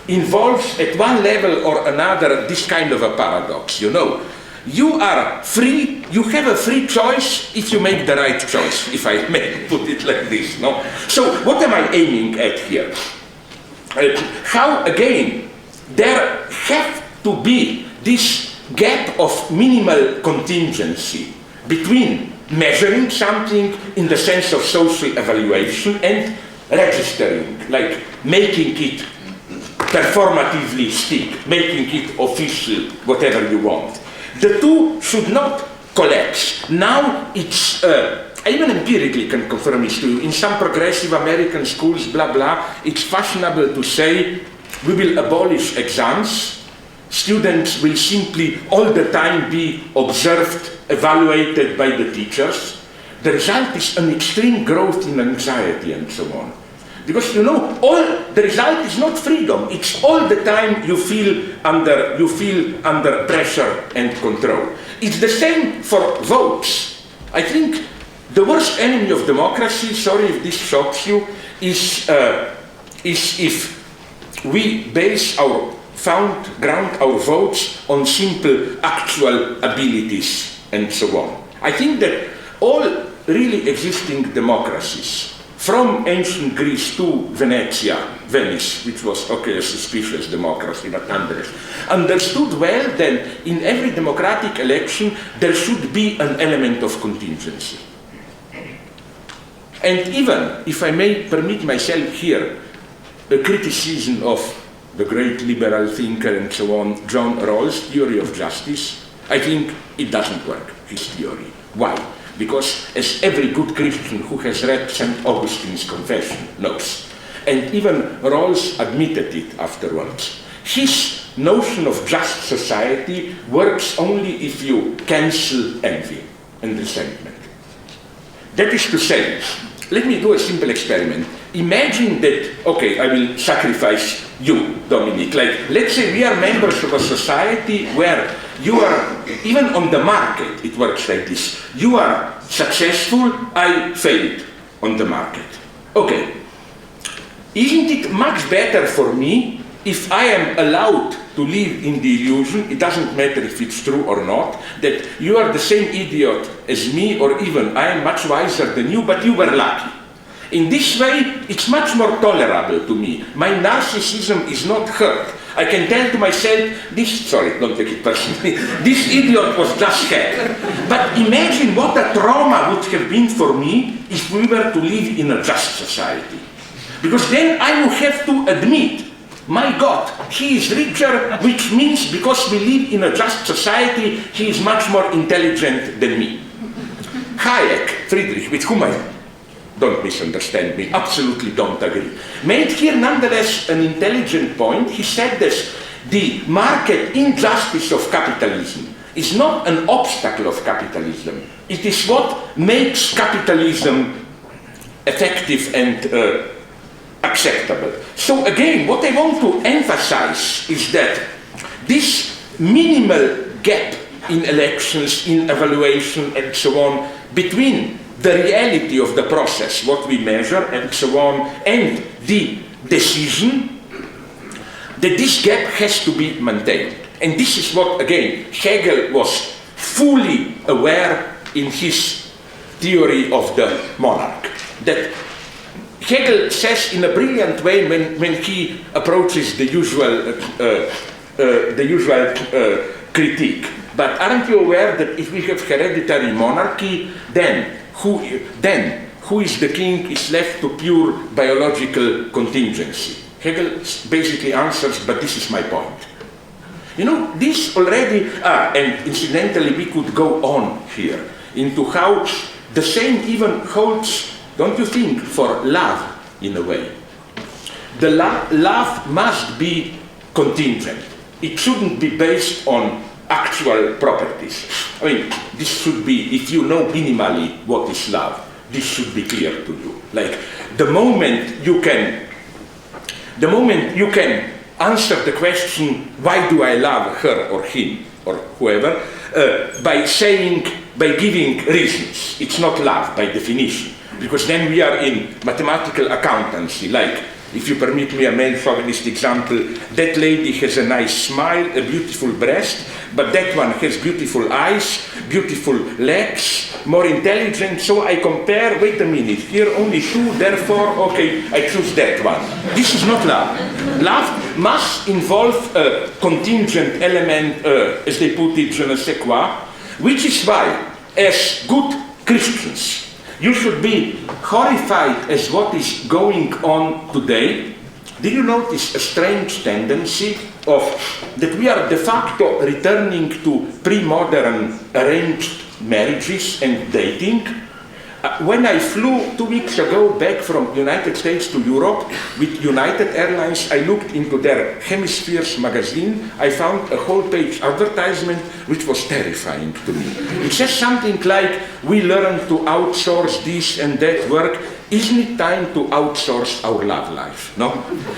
involves at one level or another this kind of a paradox, You are free, you have a free choice if you make the right choice, if I may put it like this, no? So what am I aiming at here? How, again, there have to be this gap of minimal contingency between measuring something in the sense of social evaluation and registering, like making it performatively stick, making it official, whatever you want. The two should not collapse. Now it's, I even empirically can confirm this to you, in some progressive American schools, blah, blah, it's fashionable to say, we will abolish exams, students will simply all the time be observed, evaluated by the teachers. The result is an extreme growth in anxiety and so on. Because the result is not freedom, it's all the time you feel under pressure and control. It's the same for votes. I think the worst enemy of democracy, sorry if this shocks you, is if we ground our votes on simple actual abilities and so on. I think that all really existing democracies, from ancient Greece to Venice, which was a suspicious democracy, but nonetheless, understood well that in every democratic election there should be an element of contingency. And even, if I may permit myself here, a criticism of the great liberal thinker and so on, John Rawls' theory of justice, I think it doesn't work, his theory. Why? Because as every good Christian who has read St. Augustine's Confession knows, and even Rawls admitted it afterwards, his notion of just society works only if you cancel envy and resentment. That is to say, let me do a simple experiment. Imagine that, I will sacrifice you, Dominic. Let's say we are members of a society where you are, even on the market, it works like this. You are successful, I failed on the market. Okay. Isn't it much better for me if I am allowed to live in the illusion, it doesn't matter if it's true or not, that you are the same idiot as me, or even I am much wiser than you, but you were lucky. In this way, it's much more tolerable to me. My narcissism is not hurt. I can tell to myself, don't take it personally, this idiot was just Hegel. But imagine what a trauma would have been for me if we were to live in a just society. Because then I would have to admit, my God, he is richer, which means because we live in a just society, he is much more intelligent than me. Hayek, Friedrich, with whom I don't misunderstand me, absolutely don't agree, made here nonetheless an intelligent point. He said this: the market injustice of capitalism is not an obstacle of capitalism. It is what makes capitalism effective and acceptable. So again, what I want to emphasize is that this minimal gap in elections, in evaluation and so on, between the reality of the process, what we measure and so on, and the decision, that this gap has to be maintained. And this is what, again, Hegel was fully aware in his theory of the monarch. That Hegel says in a brilliant way when he approaches the usual critique. But aren't you aware that if we have hereditary monarchy, then who is the king is left to pure biological contingency? Hegel basically answers, but this is my point. You know, this already, and incidentally we could go on here into how the same even holds, don't you think, for love in a way. The love must be contingent. It shouldn't be based on actual properties. I mean, this should be, if you know minimally what is love, this should be clear to you. Like, the moment you can answer the question, why do I love her or him or whoever, by giving reasons. It's not love by definition, because then we are in mathematical accountancy, like, if you permit me a male chauvinist example, that lady has a nice smile, a beautiful breast, but that one has beautiful eyes, beautiful legs, more intelligent, so I compare, wait a minute, here only two, therefore, okay, I choose that one. This is not love. Love must involve a contingent element, as they put it, je ne sais quoi, which is why, as good Christians, you should be horrified as what is going on today. Did you notice a strange tendency of that we are de facto returning to pre-modern arranged marriages and dating? When I flew 2 weeks ago back from United States to Europe with United Airlines, I looked into their Hemispheres magazine. I found a whole page advertisement which was terrifying to me. It says something like, we learn to outsource this and that work. Isn't it time to outsource our love life? No?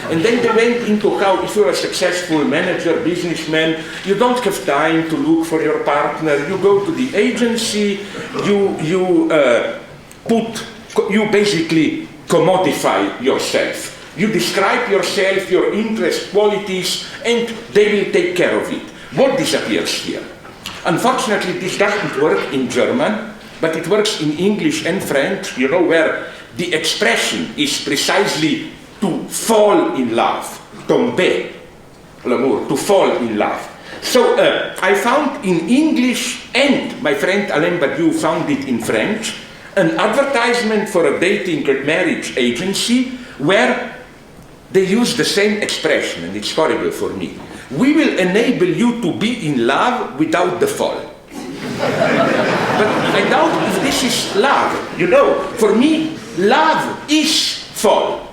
And then they went into how, if you're a successful manager, businessman, you don't have time to look for your partner. You go to the agency, you basically commodify yourself. You describe yourself, your interest, qualities, and they will take care of it. What disappears here? Unfortunately, this doesn't work in German, but it works in English and French, you know, where the expression is precisely to fall in love, tomber, l'amour, to fall in love. So I found in English, and my friend Alain Badiou found it in French, an advertisement for a dating and marriage agency where they use the same expression, and it's horrible for me. We will enable you to be in love without the fall. But I doubt if this is love. You know, for me, love is fall.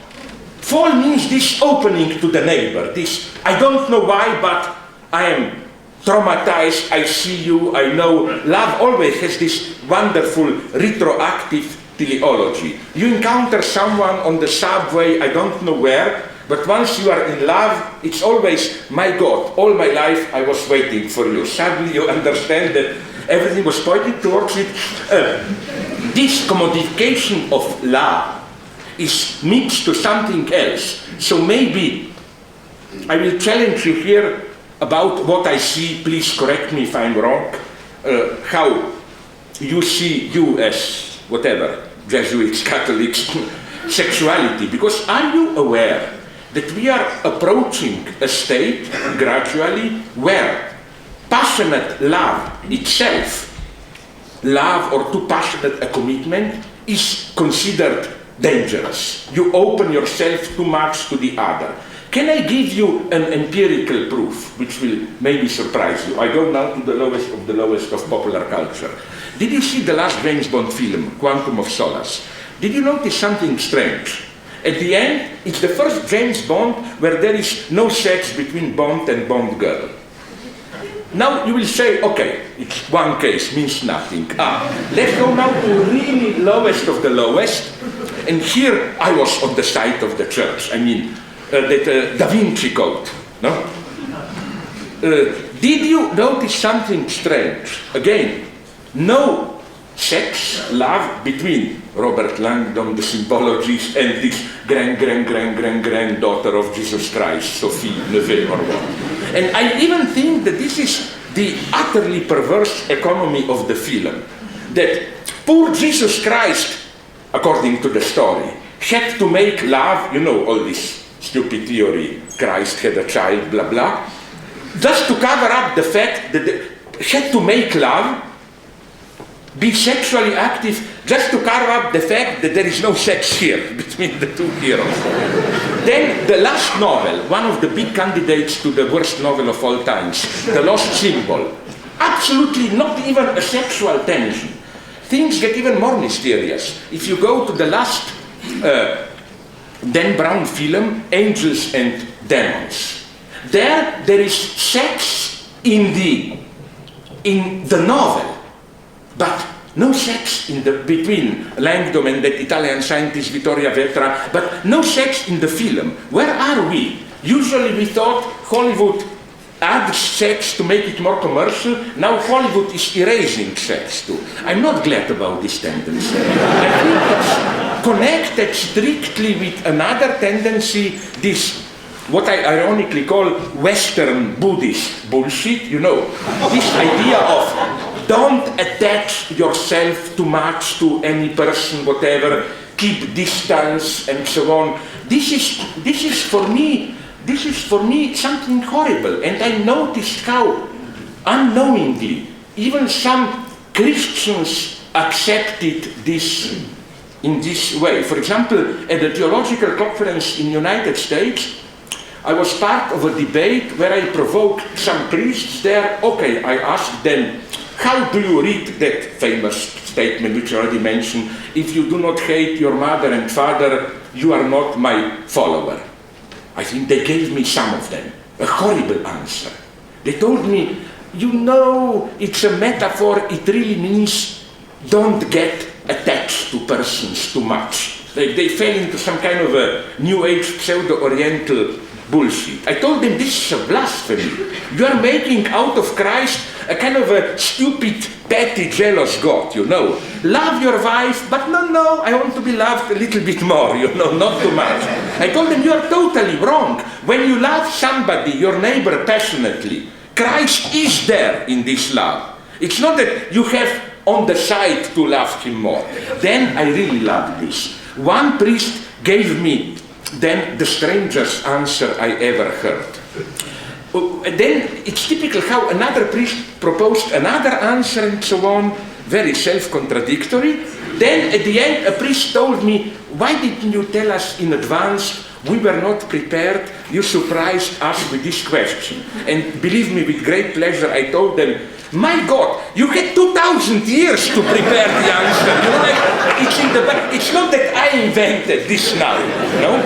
Fall means this opening to the neighbor. This, I don't know why, but I am traumatized, I see you, I know. Love always has this wonderful retroactive teleology. You encounter someone on the subway, I don't know where, but once you are in love, it's always, my God, all my life I was waiting for you. Suddenly you understand that everything was pointing towards it. This commodification of love is mixed to something else. So maybe I will challenge you here about what I see. Please correct me if I'm wrong. How you see you as whatever, Jesuits, Catholics, sexuality. Because are you aware that we are approaching a state gradually where passionate love itself, love or too passionate a commitment, is considered dangerous. You open yourself too much to the other. Can I give you an empirical proof, which will maybe surprise you? I go now to the lowest of popular culture. Did you see the last James Bond film, Quantum of Solace? Did you notice something strange? At the end, it's the first James Bond where there is no sex between Bond and Bond girl. Now you will say, okay, it's one case, means nothing. Let's go now to really lowest of the lowest. And here I was on the side of the church. I mean, that Da Vinci Code. No? Did you notice something strange? Again, no sex, love between Robert Langdon, the symbologist, and this granddaughter of Jesus Christ, Sophie Neveu or what. And I even think that this is the utterly perverse economy of the film. That poor Jesus Christ, according to the story, had to make love, you know, all this stupid theory, Christ had a child, blah, blah, just to cover up the fact that they had to make love, be sexually active, just to cover up the fact that there is no sex here between the two heroes. Then the last novel, one of the big candidates to the worst novel of all times, The Lost Symbol, absolutely not even a sexual tension. Things get even more mysterious. If you go to the last Dan Brown film, Angels and Demons, there is sex in the novel, but no sex between Langdon and that Italian scientist Vittoria Vetra, but no sex in the film. Where are we? Usually we thought Hollywood adds sex to make it more commercial. Now Hollywood is erasing sex too. I'm not glad about this tendency. I think it's connected strictly with another tendency, this what I ironically call Western Buddhist bullshit, you know, this idea of don't attach yourself too much to any person, whatever, keep distance and so on. This is for me something horrible, and I noticed how unknowingly even some Christians accepted this in this way. For example, at the theological conference in the United States, I was part of a debate where I provoked some priests there. Okay, I asked them, how do you read that famous statement which I already mentioned, if you do not hate your mother and father, you are not my follower. I think they gave me some of them a horrible answer. They told me, you know, it's a metaphor, it really means don't get attached to persons too much. They fell into some kind of a New Age pseudo-Oriental bullshit. I told them this is a blasphemy. You are making out of Christ a kind of a stupid, petty, jealous God, you know. Love your wife, but no, I want to be loved a little bit more, you know, not too much. I told them you are totally wrong. When you love somebody, your neighbor, passionately, Christ is there in this love. It's not that you have on the side to love him more. Then I really loved this. One priest gave me then the strangest answer I ever heard. Then it's typical how another priest proposed another answer and so on, very self-contradictory. Then at the end a priest told me, why didn't you tell us in advance? We were not prepared, you surprised us with this question. And believe me, with great pleasure I told them, my God, you had 2,000 years to prepare the answer. You know, like, it's in the back. It's not that I invented this now. You know?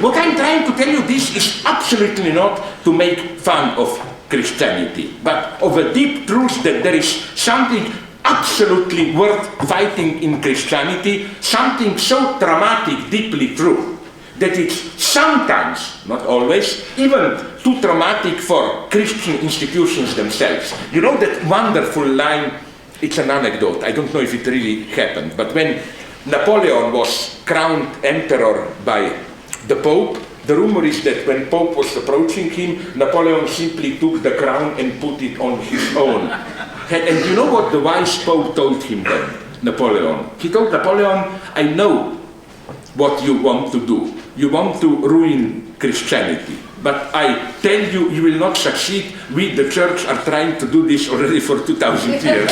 What I'm trying to tell you, this is absolutely not to make fun of Christianity, but of a deep truth that there is something absolutely worth fighting in Christianity, something so dramatic, deeply true, that it's sometimes, not always, even too traumatic for Christian institutions themselves. You know that wonderful line, it's an anecdote, I don't know if it really happened, but when Napoleon was crowned emperor by the Pope, the rumor is that when Pope was approaching him, Napoleon simply took the crown and put it on his own. And you know what the wise Pope told him then, Napoleon? He told Napoleon, I know what you want to do. You want to ruin Christianity. But I tell you, you will not succeed. We, the church, are trying to do this already for 2,000 years.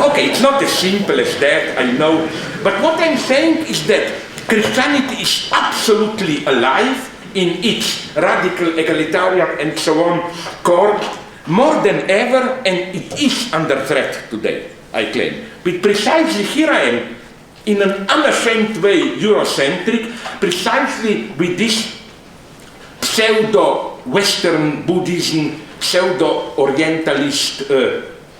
Okay, it's not as simple as that, I know. But what I'm saying is that Christianity is absolutely alive in its radical, egalitarian, and so on core, more than ever, and it is under threat today, I claim. But precisely here I am, in an unashamed way, Eurocentric, precisely with this pseudo-Western Buddhism, pseudo-Orientalist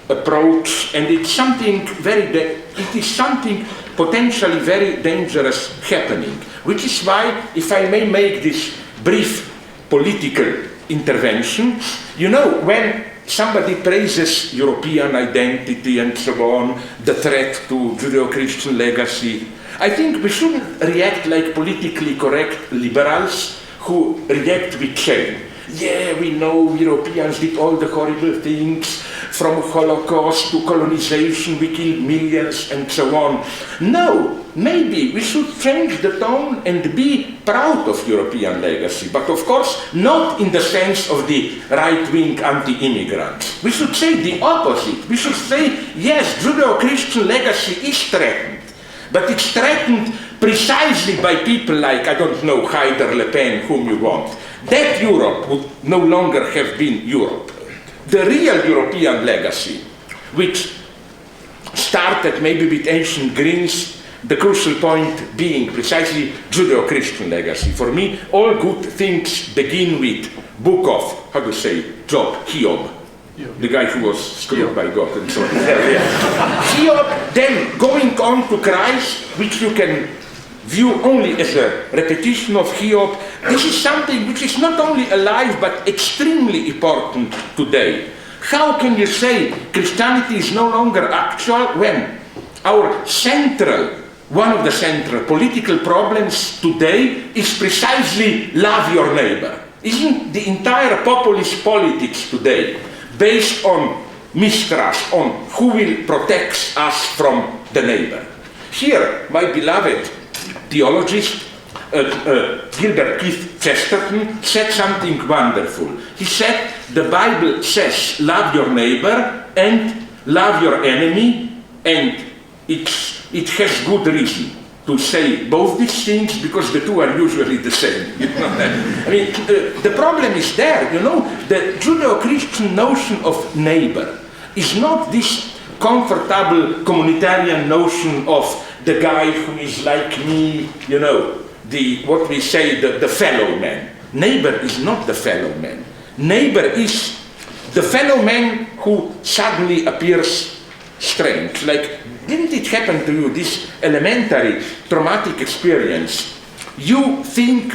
approach, and it's something it is something potentially very dangerous happening, which is why, if I may make this brief political intervention, you know, when somebody praises European identity and so on, the threat to Judeo-Christian legacy, I think we shouldn't react like politically correct liberals who react with shame. Yeah, we know Europeans did all the horrible things, from Holocaust to colonization, we killed millions and so on. No, maybe we should change the tone and be proud of European legacy, but of course not in the sense of the right-wing anti-immigrants. We should say the opposite. We should say, yes, Judeo-Christian legacy is threatened, but it's threatened precisely by people like, I don't know, Haider, Le Pen, whom you want. That Europe would no longer have been Europe. The real European legacy, which started maybe with ancient Greece, the crucial point being precisely Judeo-Christian legacy. For me, all good things begin with book of, how to say, Job, Hiob, the guy who was screwed by God and so on. Hiob, then going on to Christ, which you can view only as a repetition of Hiob. This is something which is not only alive but extremely important today. How can you say Christianity is no longer actual when our one of the central political problems today is precisely love your neighbor? Isn't the entire populist politics today based on mistrust, on who will protect us from the neighbor? Here, my beloved theologist, Gilbert Keith Chesterton, said something wonderful. He said, the Bible says, love your neighbor and love your enemy, and it has good reason to say both these things because the two are usually the same. You know? I mean, the problem is there, you know, the Judeo-Christian notion of neighbor is not this comfortable communitarian notion of the guy who is like me, you know, what we say, the fellow man. Neighbor is not the fellow man. Neighbor is the fellow man who suddenly appears strange. Like, didn't it happen to you, this elementary traumatic experience? You think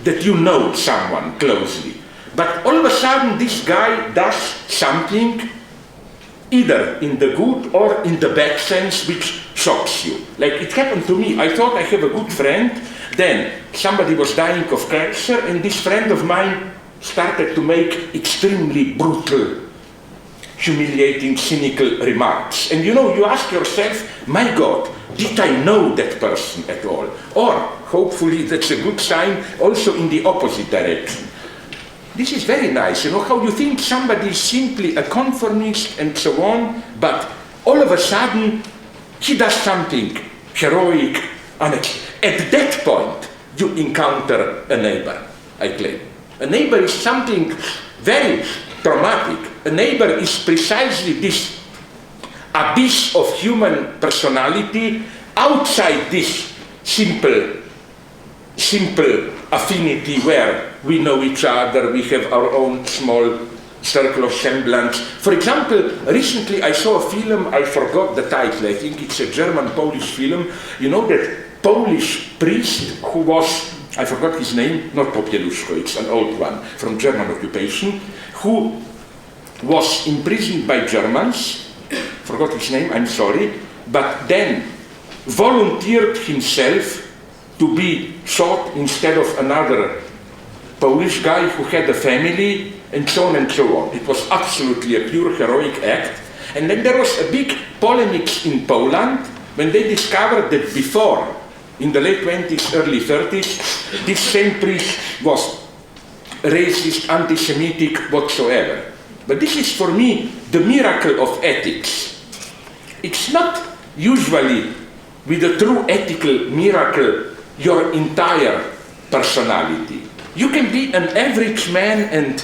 that you know someone closely, but all of a sudden this guy does something, either in the good or in the bad sense, which shocks you. Like, it happened to me. I thought I have a good friend, then somebody was dying of cancer, and this friend of mine started to make extremely brutal, humiliating, cynical remarks. And you know, you ask yourself, my God, did I know that person at all? Or, hopefully, that's a good sign, also in the opposite direction. This is very nice, you know, how you think somebody is simply a conformist and so on, but all of a sudden, he does something heroic, at that point, you encounter a neighbor, I claim. A neighbor is something very traumatic. A neighbor is precisely this abyss of human personality outside this simple affinity where we know each other, we have our own small circle of semblance. For example, recently I saw a film, I forgot the title, I think it's a German-Polish film. You know that Polish priest who was, I forgot his name, not Popieluszko, it's an old one, from German occupation, who was imprisoned by Germans, forgot his name, I'm sorry, but then volunteered himself to be shot instead of another Polish guy who had a family, and so on and so on. It was absolutely a pure heroic act. And then there was a big polemic in Poland when they discovered that before, in the late 20s, early 30s, this same priest was racist, anti-Semitic, whatsoever. But this is for me the miracle of ethics. It's not usually with a true ethical miracle your entire personality. You can be an average man, and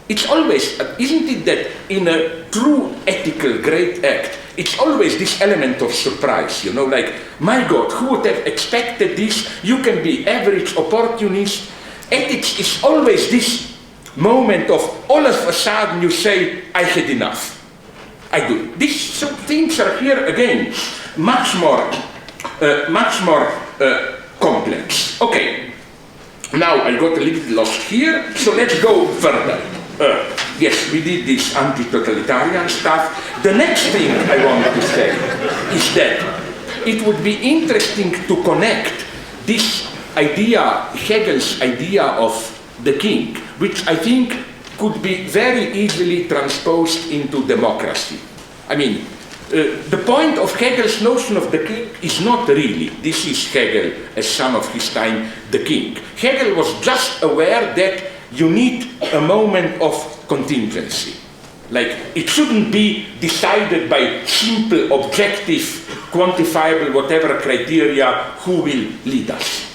it's always, isn't it that in a true ethical great act, it's always this element of surprise, you know, like, my God, who would have expected this? You can be average, opportunist. Ethics is always this moment of all of a sudden you say, I had enough. I do. These things are here again, much more complex. Okay, now I got a little lost here, so let's go further. Yes, we did this anti-totalitarian stuff. The next thing I want to say is that it would be interesting to connect this idea, Hegel's idea of the king, which I think could be very easily transposed into democracy. I mean, the point of Hegel's notion of the king is not really, this is Hegel, as son of his time, the king. Hegel was just aware that you need a moment of contingency. Like, it shouldn't be decided by simple, objective, quantifiable, whatever criteria, who will lead us.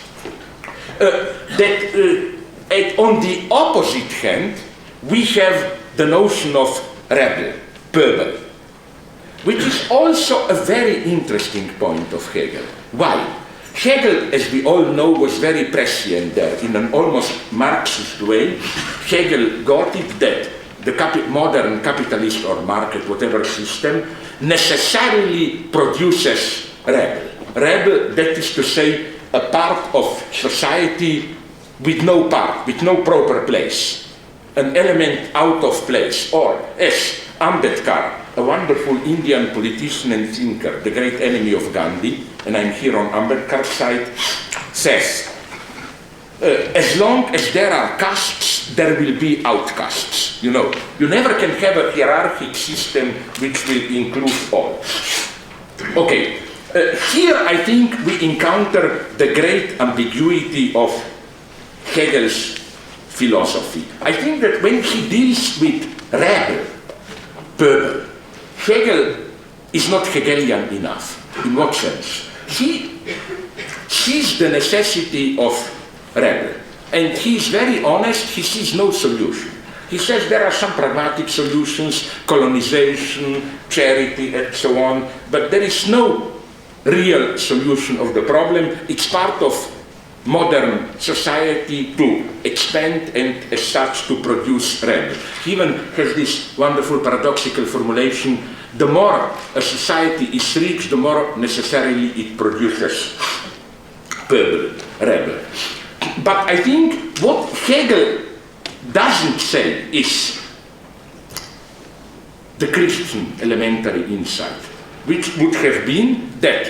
On the opposite hand, we have the notion of Rabble, Pöbel, which is also a very interesting point of Hegel. Why? Hegel, as we all know, was very prescient there. In an almost Marxist way, Hegel got it that the modern capitalist or market, whatever system, necessarily produces Rabble. Rabble, that is to say, a part of society with no part, with no proper place, an element out of place, or as Ambedkar, a wonderful Indian politician and thinker, the great enemy of Gandhi, and I'm here on Ambedkar's side, says, as long as there are castes, there will be outcasts. You know, you never can have a hierarchic system which will include all. Okay, here I think we encounter the great ambiguity of Hegel's philosophy. I think that when he deals with Rabble, Pöbel, Hegel is not Hegelian enough. In what sense? He sees the necessity of Rabble, and he is very honest, he sees no solution. He says there are some pragmatic solutions, colonization, charity, and so on, but there is no real solution of the problem. It's part of modern society to expand and as such to produce rebel. He even has this wonderful paradoxical formulation: the more a society is rich, the more necessarily it produces rebel. But I think what Hegel doesn't say is the Christian elementary insight, which would have been that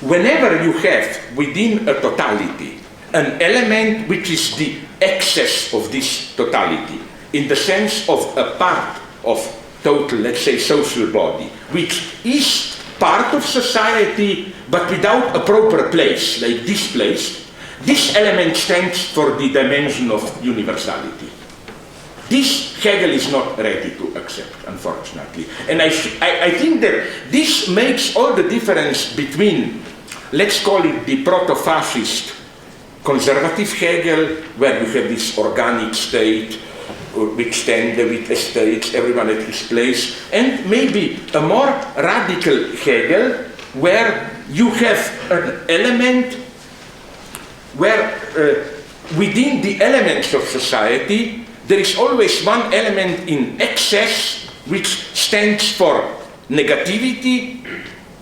whenever you have within a totality an element which is the excess of this totality, in the sense of a part of total, let's say, social body, which is part of society but without a proper place, like displaced, this element stands for the dimension of universality. This Hegel is not ready to accept, unfortunately. And I think that this makes all the difference between, let's call it the proto-fascist conservative Hegel, where you have this organic state, which stand with estates, everyone at his place, and maybe a more radical Hegel, where you have an element where within the elements of society there is always one element in excess which stands for negativity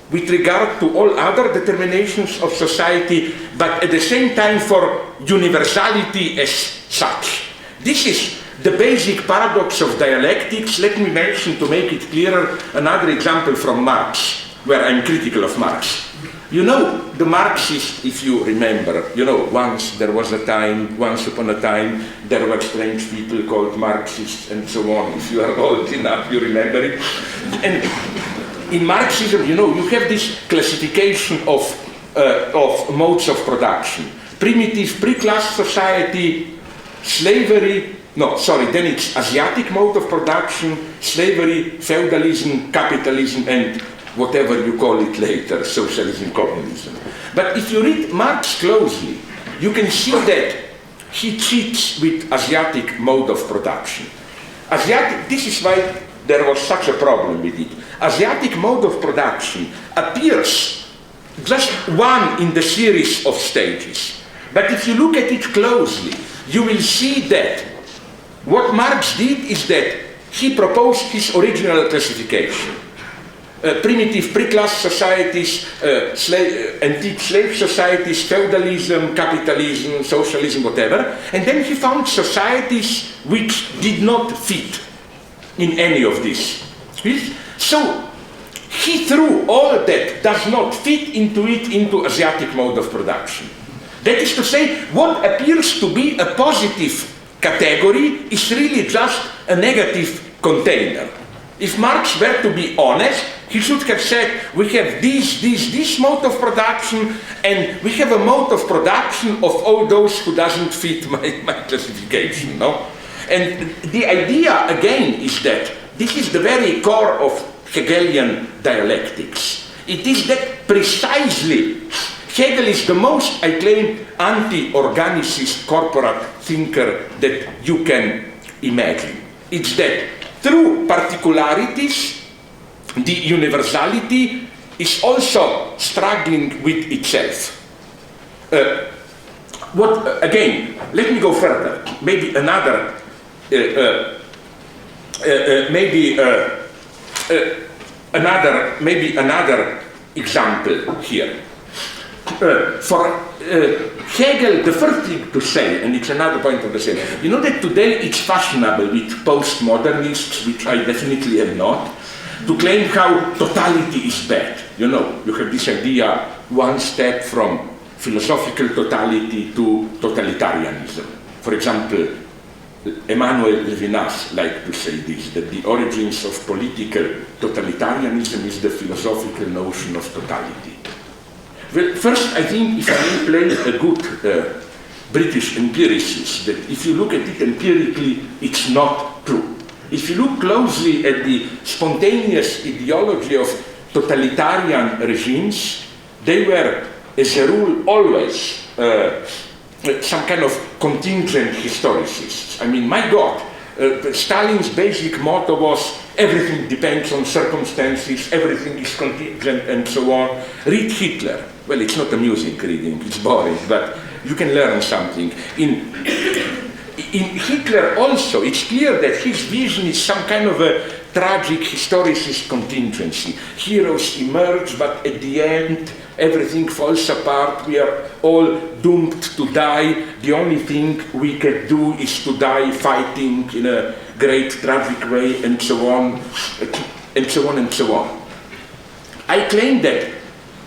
with regard to all other determinations of society, but at the same time for universality as such. This is the basic paradox of dialectics. Let me mention, to make it clearer, another example from Marx, where I'm critical of Marx. You know, the Marxists, if you remember, you know, once upon a time, there were strange people called Marxists and so on. If you are old enough, you remember it. And in Marxism, you know, you have this classification of modes of production. Primitive pre-class society, slavery, then it's Asiatic mode of production, slavery, feudalism, capitalism, and whatever you call it later, socialism, communism. But if you read Marx closely, you can see that he cheats with Asiatic mode of production. This is why there was such a problem with it. Asiatic mode of production appears just one in the series of stages. But if you look at it closely, you will see that what Marx did is that he proposed his original classification. Primitive pre-class societies, antique slave societies, feudalism, capitalism, socialism, whatever. And then he found societies which did not fit in any of this. So he threw all that does not fit into Asiatic mode of production. That is to say, what appears to be a positive category is really just a negative container. If Marx were to be honest, he should have said, we have this mode of production, and we have a mode of production of all those who doesn't fit my classification, no? And the idea, again, is that this is the very core of Hegelian dialectics. It is that precisely Hegel is the most, I claim, anti-organicist corporate thinker that you can imagine. It's that through particularities, the universality is also struggling with itself. Again, let me go further. Maybe another example here. For Hegel, the first thing to say, and it's another point of the same, you know that today it's fashionable with postmodernists, which I definitely am not, to claim how totality is bad. You know, you have this idea, one step from philosophical totality to totalitarianism. For example, Emmanuel Levinas liked to say this, that the origins of political totalitarianism is the philosophical notion of totality. Well, first, I think if I may play a good British empiricist, that if you look at it empirically, it's not true. If you look closely at the spontaneous ideology of totalitarian regimes, they were, as a rule, always some kind of contingent historicists. I mean, my God, Stalin's basic motto was everything depends on circumstances, everything is contingent, and so on. Read Hitler. Well, it's not amusing reading, it's boring, but you can learn something. In Hitler also, it's clear that his vision is some kind of a tragic historicist contingency. Heroes emerge, but at the end, everything falls apart. We are all doomed to die. The only thing we can do is to die fighting in a great tragic way, and so on, and so on, and so on. I claim that,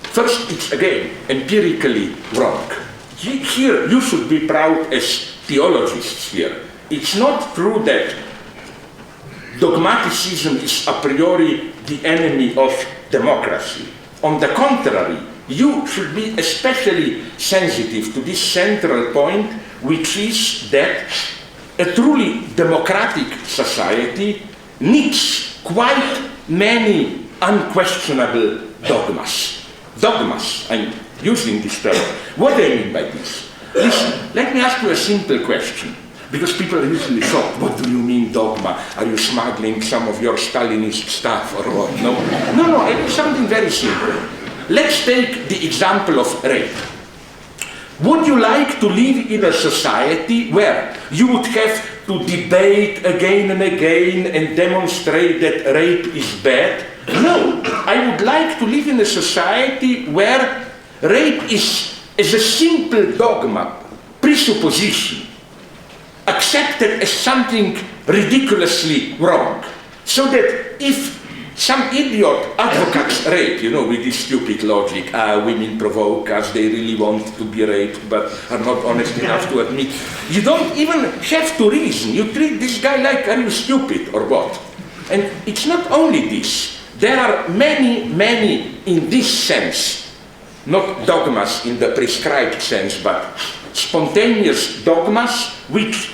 first, it's again empirically wrong. Here, you should be proud as theologists here. It's not true that dogmaticism is a priori the enemy of democracy. On the contrary, you should be especially sensitive to this central point, which is that a truly democratic society needs quite many unquestionable dogmas. Dogmas, I'm using this term. What do I mean by this? Listen, let me ask you a simple question. Because people are usually shocked. What do you mean dogma? Are you smuggling some of your Stalinist stuff or what? No, it's something very simple. Let's take the example of rape. Would you like to live in a society where you would have to debate again and again and demonstrate that rape is bad? No, I would like to live in a society where rape is as a simple dogma, presupposition, accepted as something ridiculously wrong. So that if some idiot advocates rape, with this stupid logic, women provoke us, they really want to be raped, but are not honest enough to admit. You don't even have to reason. You treat this guy like, are you stupid or what? And it's not only this. There are many, many in this sense, not dogmas in the prescribed sense, but spontaneous dogmas which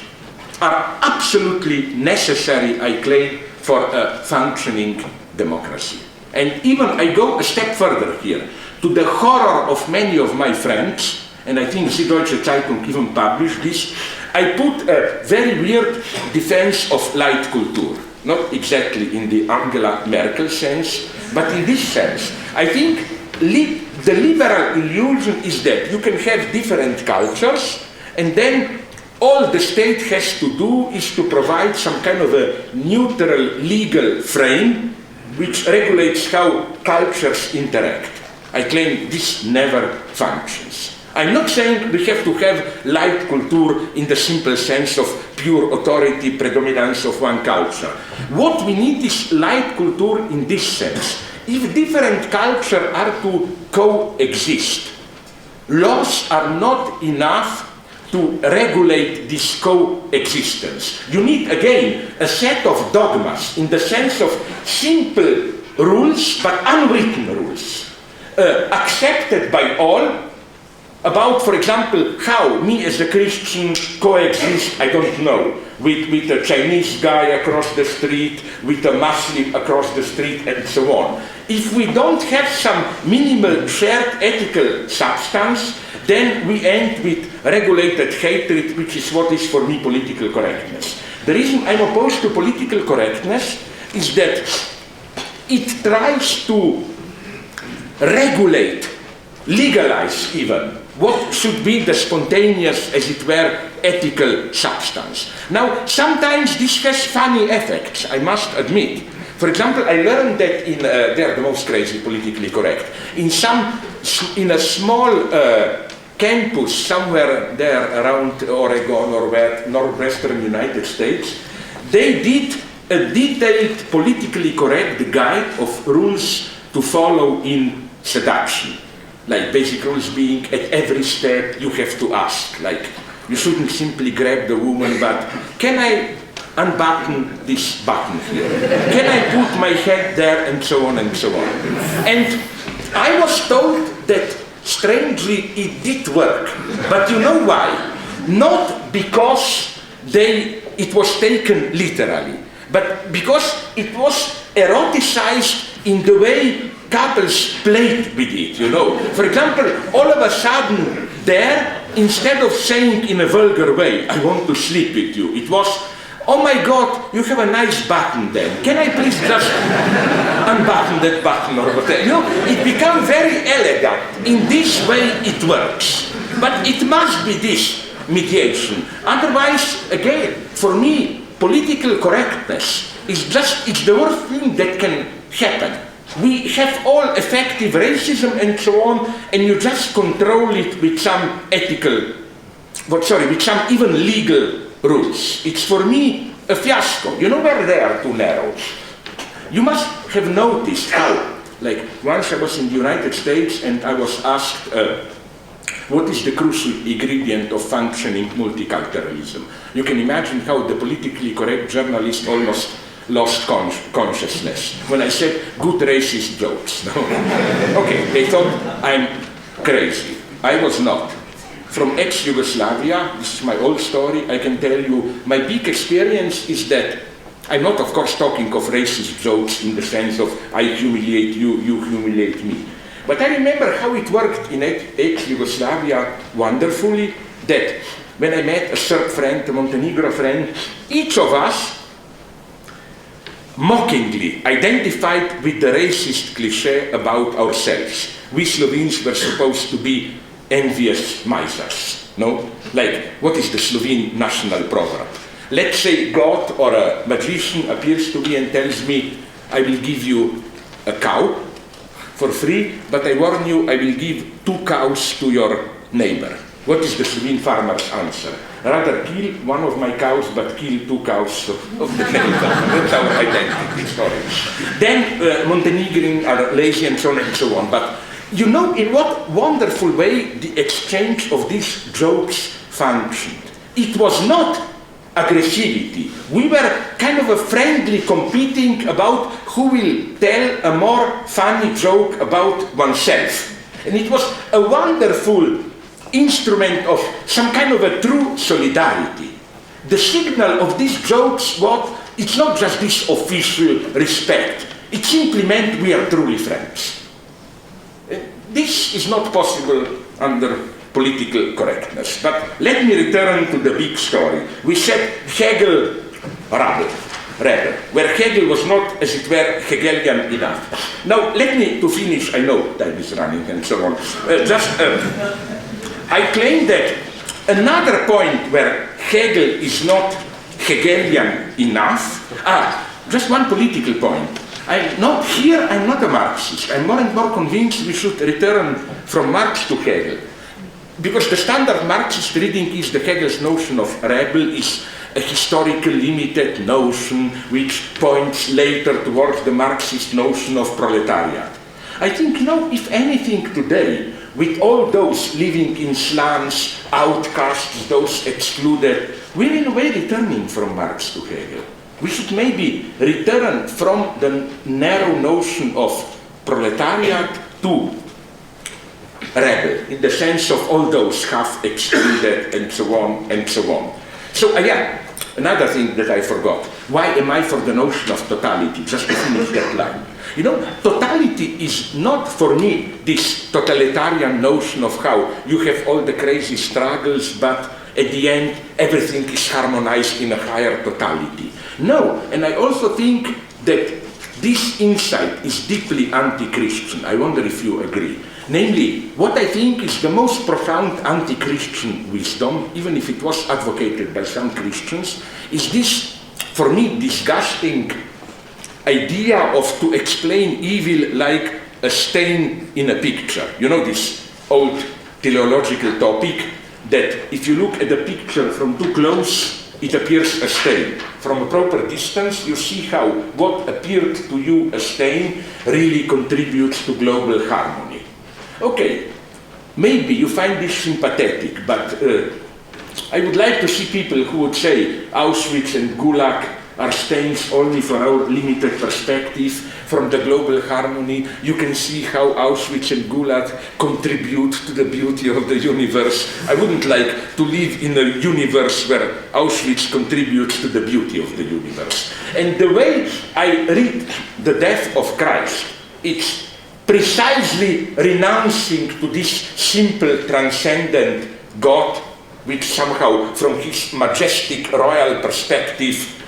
are absolutely necessary, I claim, for a functioning democracy. And even I go a step further here, to the horror of many of my friends, and I think Süddeutsche Zeitung even published this, I put a very weird defense of Leitkultur, not exactly in the Angela Merkel sense, but in this sense. I think the liberal illusion is that you can have different cultures, and then all the state has to do is to provide some kind of a neutral legal frame which regulates how cultures interact. I claim this never functions. I'm not saying we have to have Leitkultur in the simple sense of pure authority, predominance of one culture. What we need is Leitkultur in this sense. If different cultures are to coexist, laws are not enough to regulate this coexistence. You need, again, a set of dogmas in the sense of simple rules, but unwritten rules, accepted by all, about, for example, how me as a Christian coexist, I don't know, with a Chinese guy across the street, with a Muslim across the street, and so on. If we don't have some minimal shared ethical substance, then we end with regulated hatred, which is what is for me political correctness. The reason I'm opposed to political correctness is that it tries to regulate, legalize even, what should be the spontaneous, as it were, ethical substance. Now, sometimes this has funny effects, I must admit. For example, I learned that they're the most crazy politically correct. In a small campus somewhere there around Oregon or northwestern United States, they did a detailed politically correct guide of rules to follow in seduction. Like basic rules being at every step you have to ask, like you shouldn't simply grab the woman, but can I unbutton this button here? Can I put my head there, and so on and so on. And I was told that strangely it did work, but you know why? Not because it was taken literally, but because it was eroticized in the way couples played with it, For example, all of a sudden there, instead of saying in a vulgar way, I want to sleep with you, it was, oh my God, you have a nice button then. Can I please just unbutton that button or whatever? You know, it becomes very elegant. In this way it works. But it must be this mediation. Otherwise, again, for me, political correctness is just, it's the worst thing that can happen. We have all effective racism and so on, and you just control it with some ethical, with some even legal rules. It's for me a fiasco. You know where they are too narrow. You must have noticed how, like once I was in the United States and I was asked what is the crucial ingredient of functioning multiculturalism. You can imagine how the politically correct journalist almost lost consciousness when I said good racist jokes. Okay, they thought I'm crazy. I was not. From ex-Yugoslavia, this is my old story, I can tell you my big experience is that I'm not, of course, talking of racist jokes in the sense of I humiliate you, you humiliate me. But I remember how it worked in ex-Yugoslavia wonderfully, that when I met a Serb friend, a Montenegro friend, each of us mockingly identified with the racist cliché about ourselves. We Slovenes were supposed to be envious misers, no? Like, what is the Slovene national proverb? Let's say God or a magician appears to me and tells me, I will give you a cow for free, but I warn you, I will give 2 cows to your neighbor. What is the Slovene farmer's answer? Rather kill one of my cows, but kill 2 cows of the neighbor. That's our identity story. Then Montenegrin are lazy and so on and so on. But you know in what wonderful way the exchange of these jokes functioned. It was not aggressivity. We were kind of a friendly competing about who will tell a more funny joke about oneself. And it was a wonderful instrument of some kind of a true solidarity. The signal of these jokes, it's not just this official respect. It simply meant we are truly friends. This is not possible under political correctness. But let me return to the big story. We said Hegel, Rabble, where Hegel was not, as it were, Hegelian enough. Now, let me, to finish, I know time is running and so on, I claim that another point where Hegel is not Hegelian enough, just one political point. I'm not a Marxist. I'm more and more convinced we should return from Marx to Hegel. Because the standard Marxist reading is that Hegel's notion of rebel is a historical limited notion which points later towards the Marxist notion of proletariat. I think, if anything today, with all those living in slums, outcasts, those excluded, we're in a way returning from Marx to Hegel. We should maybe return from the narrow notion of proletariat to rebel, in the sense of all those half excluded and so on and so on. So another thing that I forgot. Why am I for the notion of totality? Just to finish that line. Totality is not for me this totalitarian notion of how you have all the crazy struggles, but at the end everything is harmonized in a higher totality. No, and I also think that this insight is deeply anti-Christian. I wonder if you agree. Namely, what I think is the most profound anti-Christian wisdom, even if it was advocated by some Christians, is this, for me, disgusting idea of to explain evil like a stain in a picture. You know this old teleological topic that if you look at a picture from too close, it appears a stain. From a proper distance, you see how what appeared to you a stain really contributes to global harmony. Okay, maybe you find this sympathetic, but I would like to see people who would say Auschwitz and Gulag are stains only for our limited perspective. From the global harmony, you can see how Auschwitz and Gulag contribute to the beauty of the universe. I wouldn't like to live in a universe where Auschwitz contributes to the beauty of the universe. And the way I read the death of Christ, it's precisely renouncing to this simple, transcendent God which somehow, from his majestic royal perspective,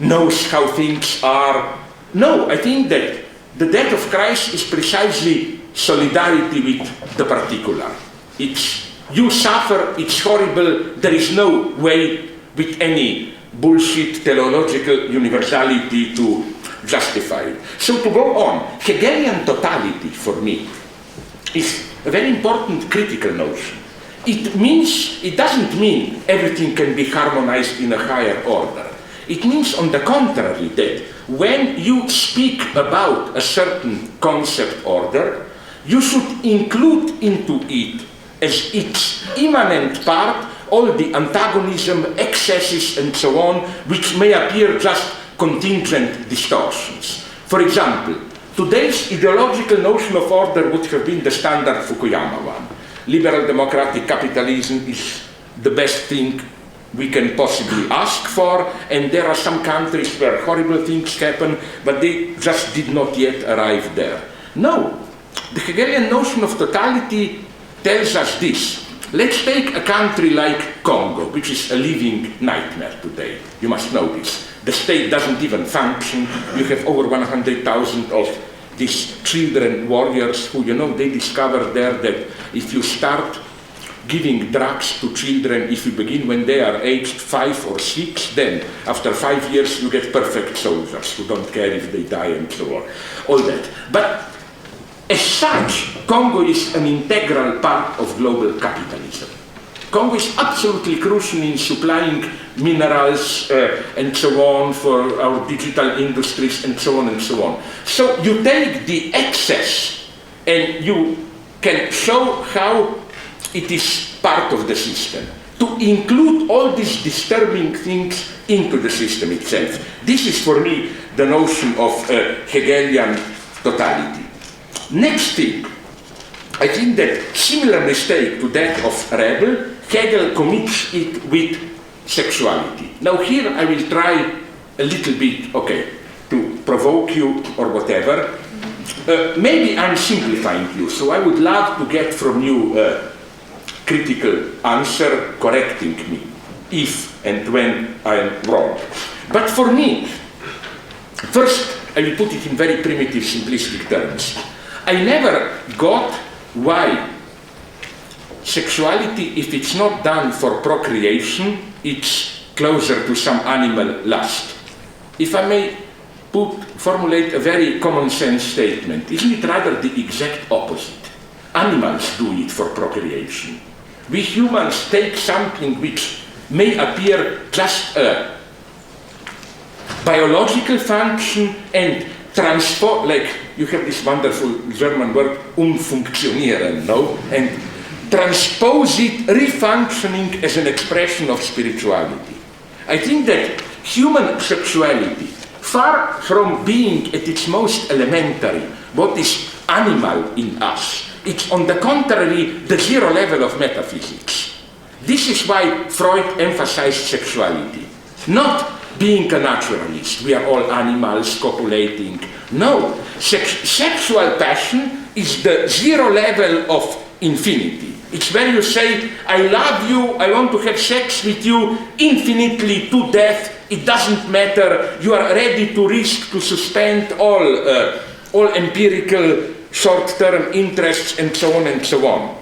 knows how things are. No, I think that the death of Christ is precisely solidarity with the particular. It's you suffer, it's horrible, there is no way with any bullshit teleological universality to justify it. So to go on, Hegelian totality for me is a very important critical notion. It doesn't mean everything can be harmonized in a higher order. It means, on the contrary, that when you speak about a certain concept order, you should include into it as its immanent part all the antagonism, excesses, and so on, which may appear just contingent distortions. For example, today's ideological notion of order would have been the standard Fukuyama one. Liberal democratic capitalism is the best thing we can possibly ask for, and there are some countries where horrible things happen, but they just did not yet arrive there. No, the Hegelian notion of totality tells us this. Let's take a country like Congo, which is a living nightmare today. You must know this. The state doesn't even function. You have over 100,000 of these children warriors who, they discovered there that if you start giving drugs to children, if you begin when they are aged 5 or 6, then after 5 years you get perfect soldiers who don't care if they die and so on. All that. But as such, Congo is an integral part of global capitalism. Congo is absolutely crucial in supplying minerals and so on for our digital industries and so on and so on. So you take the excess and you can show how it is part of the system. To include all these disturbing things into the system itself. This is for me the notion of Hegelian totality. Next thing, I think that similar mistake to that of Rabble, Hegel commits it with sexuality. Now here I will try a little bit, to provoke you or whatever. Maybe I'm simplifying you, so I would love to get from you a critical answer correcting me, if and when I am wrong. But for me, first I will put it in very primitive, simplistic terms. I never got why sexuality, if it's not done for procreation, it's closer to some animal lust. If I may formulate a very common sense statement, isn't it rather the exact opposite? Animals do it for procreation. We humans take something which may appear just a biological function and transport, like you have this wonderful German word, umfunktionieren, no? And transpose it, refunctioning as an expression of spirituality. I think that human sexuality, far from being at its most elementary, what is animal in us, it's on the contrary the zero level of metaphysics. This is why Freud emphasized sexuality. Not being a naturalist, we are all animals copulating. No, sexual passion is the zero level of infinity. It's where you say, I love you, I want to have sex with you infinitely to death. It doesn't matter. You are ready to risk, to suspend all empirical short-term interests and so on and so on.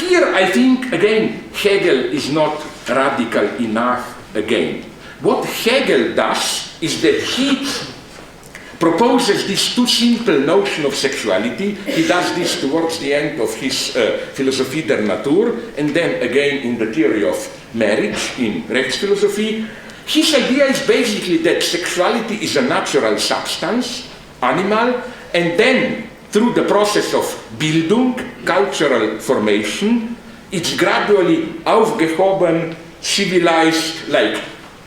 Here I think, again, Hegel is not radical enough again. What Hegel does is that he proposes this too simple notion of sexuality. He does this towards the end of his Philosophie der Natur, and then again in the theory of marriage in Rechtsphilosophie. His idea is basically that sexuality is a natural substance, animal, and then through the process of Bildung, cultural formation, it's gradually aufgehoben, civilized, like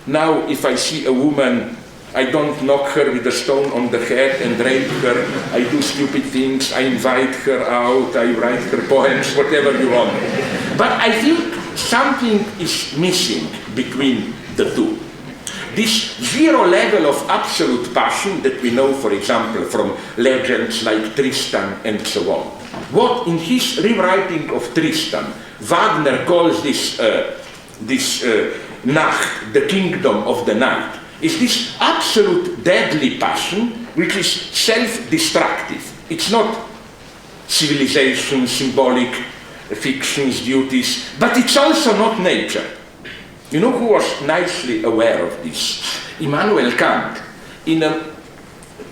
now if I see a woman, I don't knock her with a stone on the head and rape her, I do stupid things, I invite her out, I write her poems, whatever you want. But I think something is missing between the two. This zero level of absolute passion that we know, for example, from legends like Tristan and so on. What in his rewriting of Tristan, Wagner calls this Nacht, the kingdom of the night, is this absolute deadly passion which is self-destructive. It's not civilization, symbolic fictions, duties, but it's also not nature. You know who was nicely aware of this? Immanuel Kant, in a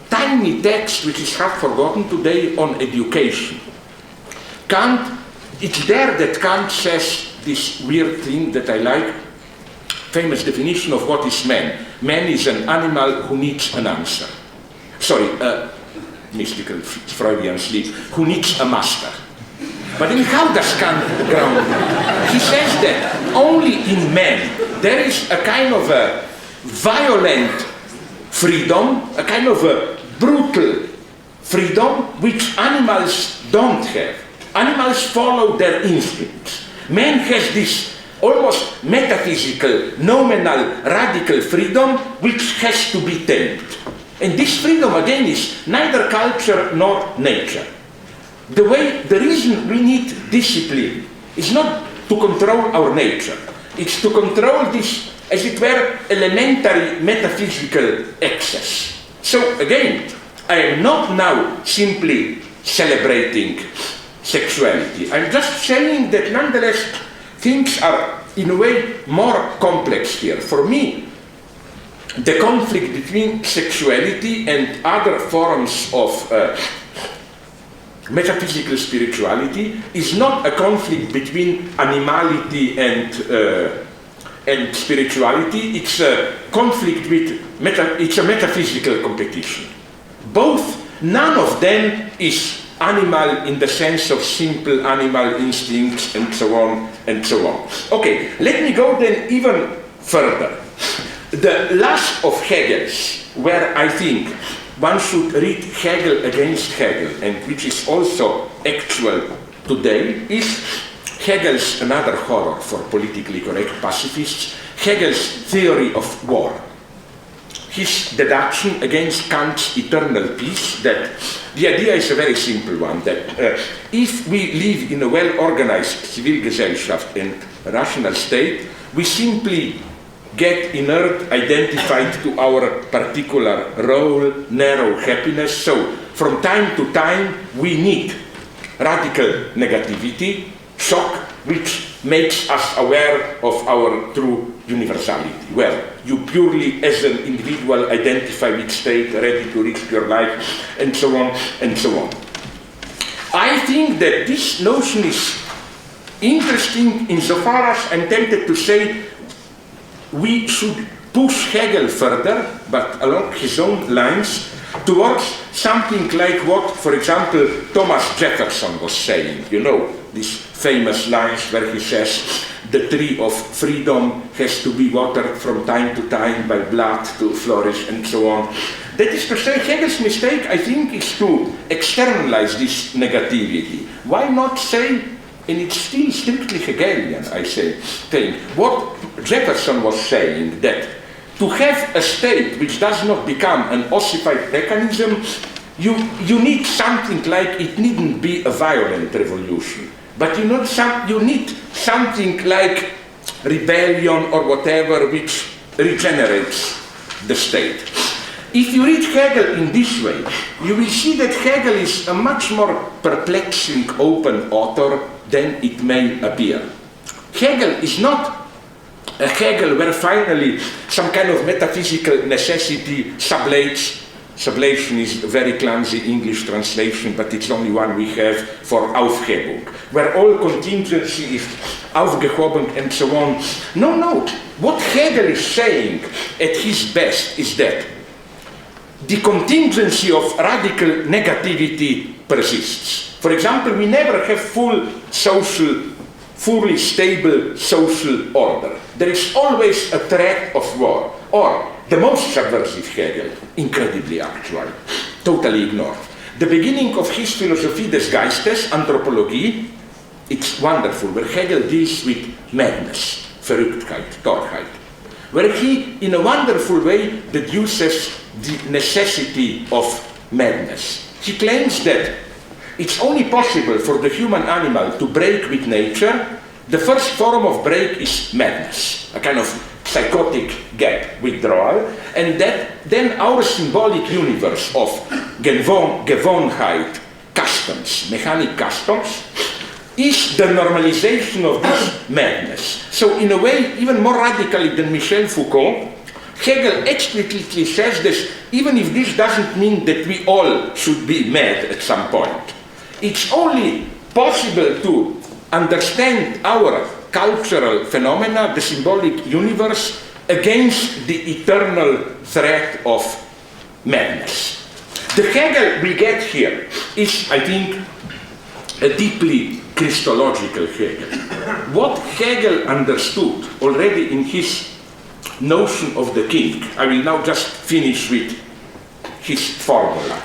tiny text which is half forgotten today on education. Kant, it's there that Kant says this weird thing that I like, famous definition of what is man. Man is an animal who needs an answer. Sorry, mystical Freudian slip, who needs a master. But then how does Kant ground it? He says that only in man there is a kind of a violent freedom, a kind of a brutal freedom which animals don't have. Animals follow their instincts. Man has this almost metaphysical, nominal, radical freedom which has to be tamed. And this freedom again is neither culture nor nature. The reason we need discipline is not to control our nature. It's to control this, as it were, elementary metaphysical excess. So again, I am not now simply celebrating sexuality. I'm just saying that nonetheless things are in a way more complex here. For me, the conflict between sexuality and other forms of metaphysical spirituality is not a conflict between animality and spirituality. It's a conflict with it's a metaphysical competition. None of them is animal in the sense of simple animal instincts and so on and so on. Okay, let me go then even further. The last of Hegel's, where I think one should read Hegel against Hegel, and which is also actual today, is Hegel's another horror for politically correct pacifists, Hegel's theory of war. His deduction against Kant's eternal peace, that the idea is a very simple one, that if we live in a well-organized Zivilgesellschaft and rational state, we simply get inert, identified to our particular role, narrow happiness. So from time to time we need radical negativity, shock, which makes us aware of our true universality. Well, you purely as an individual identify with state, ready to risk your life, and so on and so on. I think that this notion is interesting insofar as I'm tempted to say we should push Hegel further, but along his own lines, towards something like what, for example, Thomas Jefferson was saying. You know, these famous lines where he says, the tree of freedom has to be watered from time to time by blood to flourish, and so on. That is to say, Hegel's mistake, I think, is to externalize this negativity. Why not say, and it's still strictly Hegelian, I say, what Jefferson was saying, that to have a state which does not become an ossified mechanism, you need something like, it needn't be a violent revolution, but you need something like rebellion or whatever which regenerates the state. If you read Hegel in this way, you will see that Hegel is a much more perplexing open author than it may appear. Hegel is not a Hegel where finally some kind of metaphysical necessity sublates. Sublation is a very clumsy English translation, but it's only one we have for Aufhebung, where all contingency is aufgehoben and so on. No. What Hegel is saying at his best is that the contingency of radical negativity persists. For example, we never have fully stable social order. There is always a threat of war. Or, the most subversive Hegel, incredibly actual, totally ignored. The beginning of his Philosophie des Geistes, Anthropologie, it's wonderful, where Hegel deals with madness, Verrücktheit, Torheit, where he, in a wonderful way, deduces the necessity of madness. He claims that it's only possible for the human animal to break with nature The first form of break is madness, a kind of psychotic gap, withdrawal, and then our symbolic universe of Gewohnheit, customs, mechanic customs, is the normalization of this madness. So in a way, even more radically than Michel Foucault, Hegel explicitly says this, even if this doesn't mean that we all should be mad at some point. It's only possible to understand our cultural phenomena, the symbolic universe, against the eternal threat of madness. The Hegel we get here is, I think, a deeply Christological Hegel. What Hegel understood already in his notion of the king, I will now just finish with his formula,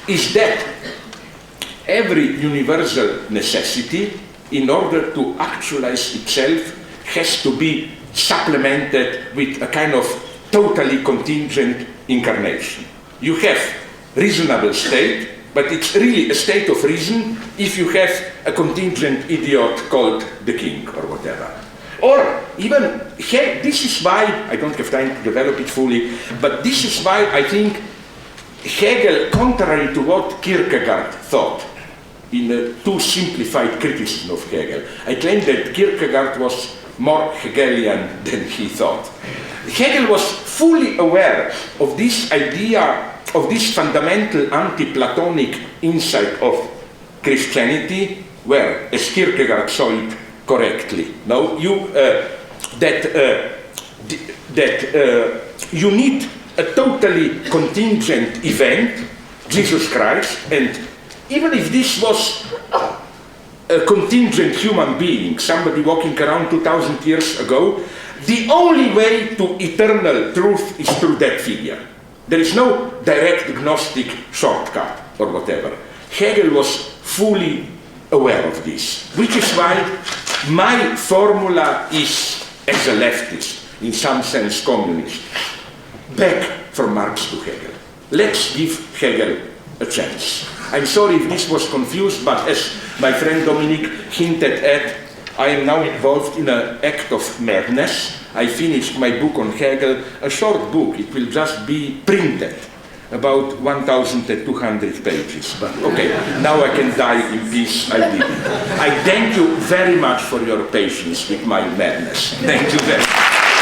is that every universal necessity, in order to actualize itself, has to be supplemented with a kind of totally contingent incarnation. You have reasonable state, but it's really a state of reason if you have a contingent idiot called the king or whatever. Or even, this is why, I don't have time to develop it fully, but this is why I think Hegel, contrary to what Kierkegaard thought, in a too simplified criticism of Hegel, I claim that Kierkegaard was more Hegelian than he thought. Hegel was fully aware of this idea, of this fundamental anti-Platonic insight of Christianity, where, as Kierkegaard saw it correctly, no, you need a totally contingent event, Jesus Christ, and even if this was a contingent human being, somebody walking around 2000 years ago, the only way to eternal truth is through that figure. There is no direct gnostic shortcut or whatever. Hegel was fully aware of this, which is why my formula is, as a leftist, in some sense communist, back from Marx to Hegel. Let's give Hegel a chance. I'm sorry if this was confused, but as my friend Dominic hinted at, I am now involved in an act of madness. I finished my book on Hegel, a short book. It will just be printed, about 1,200 pages. But okay, now I can die in peace. I did it. I thank you very much for your patience with my madness. Thank you very much.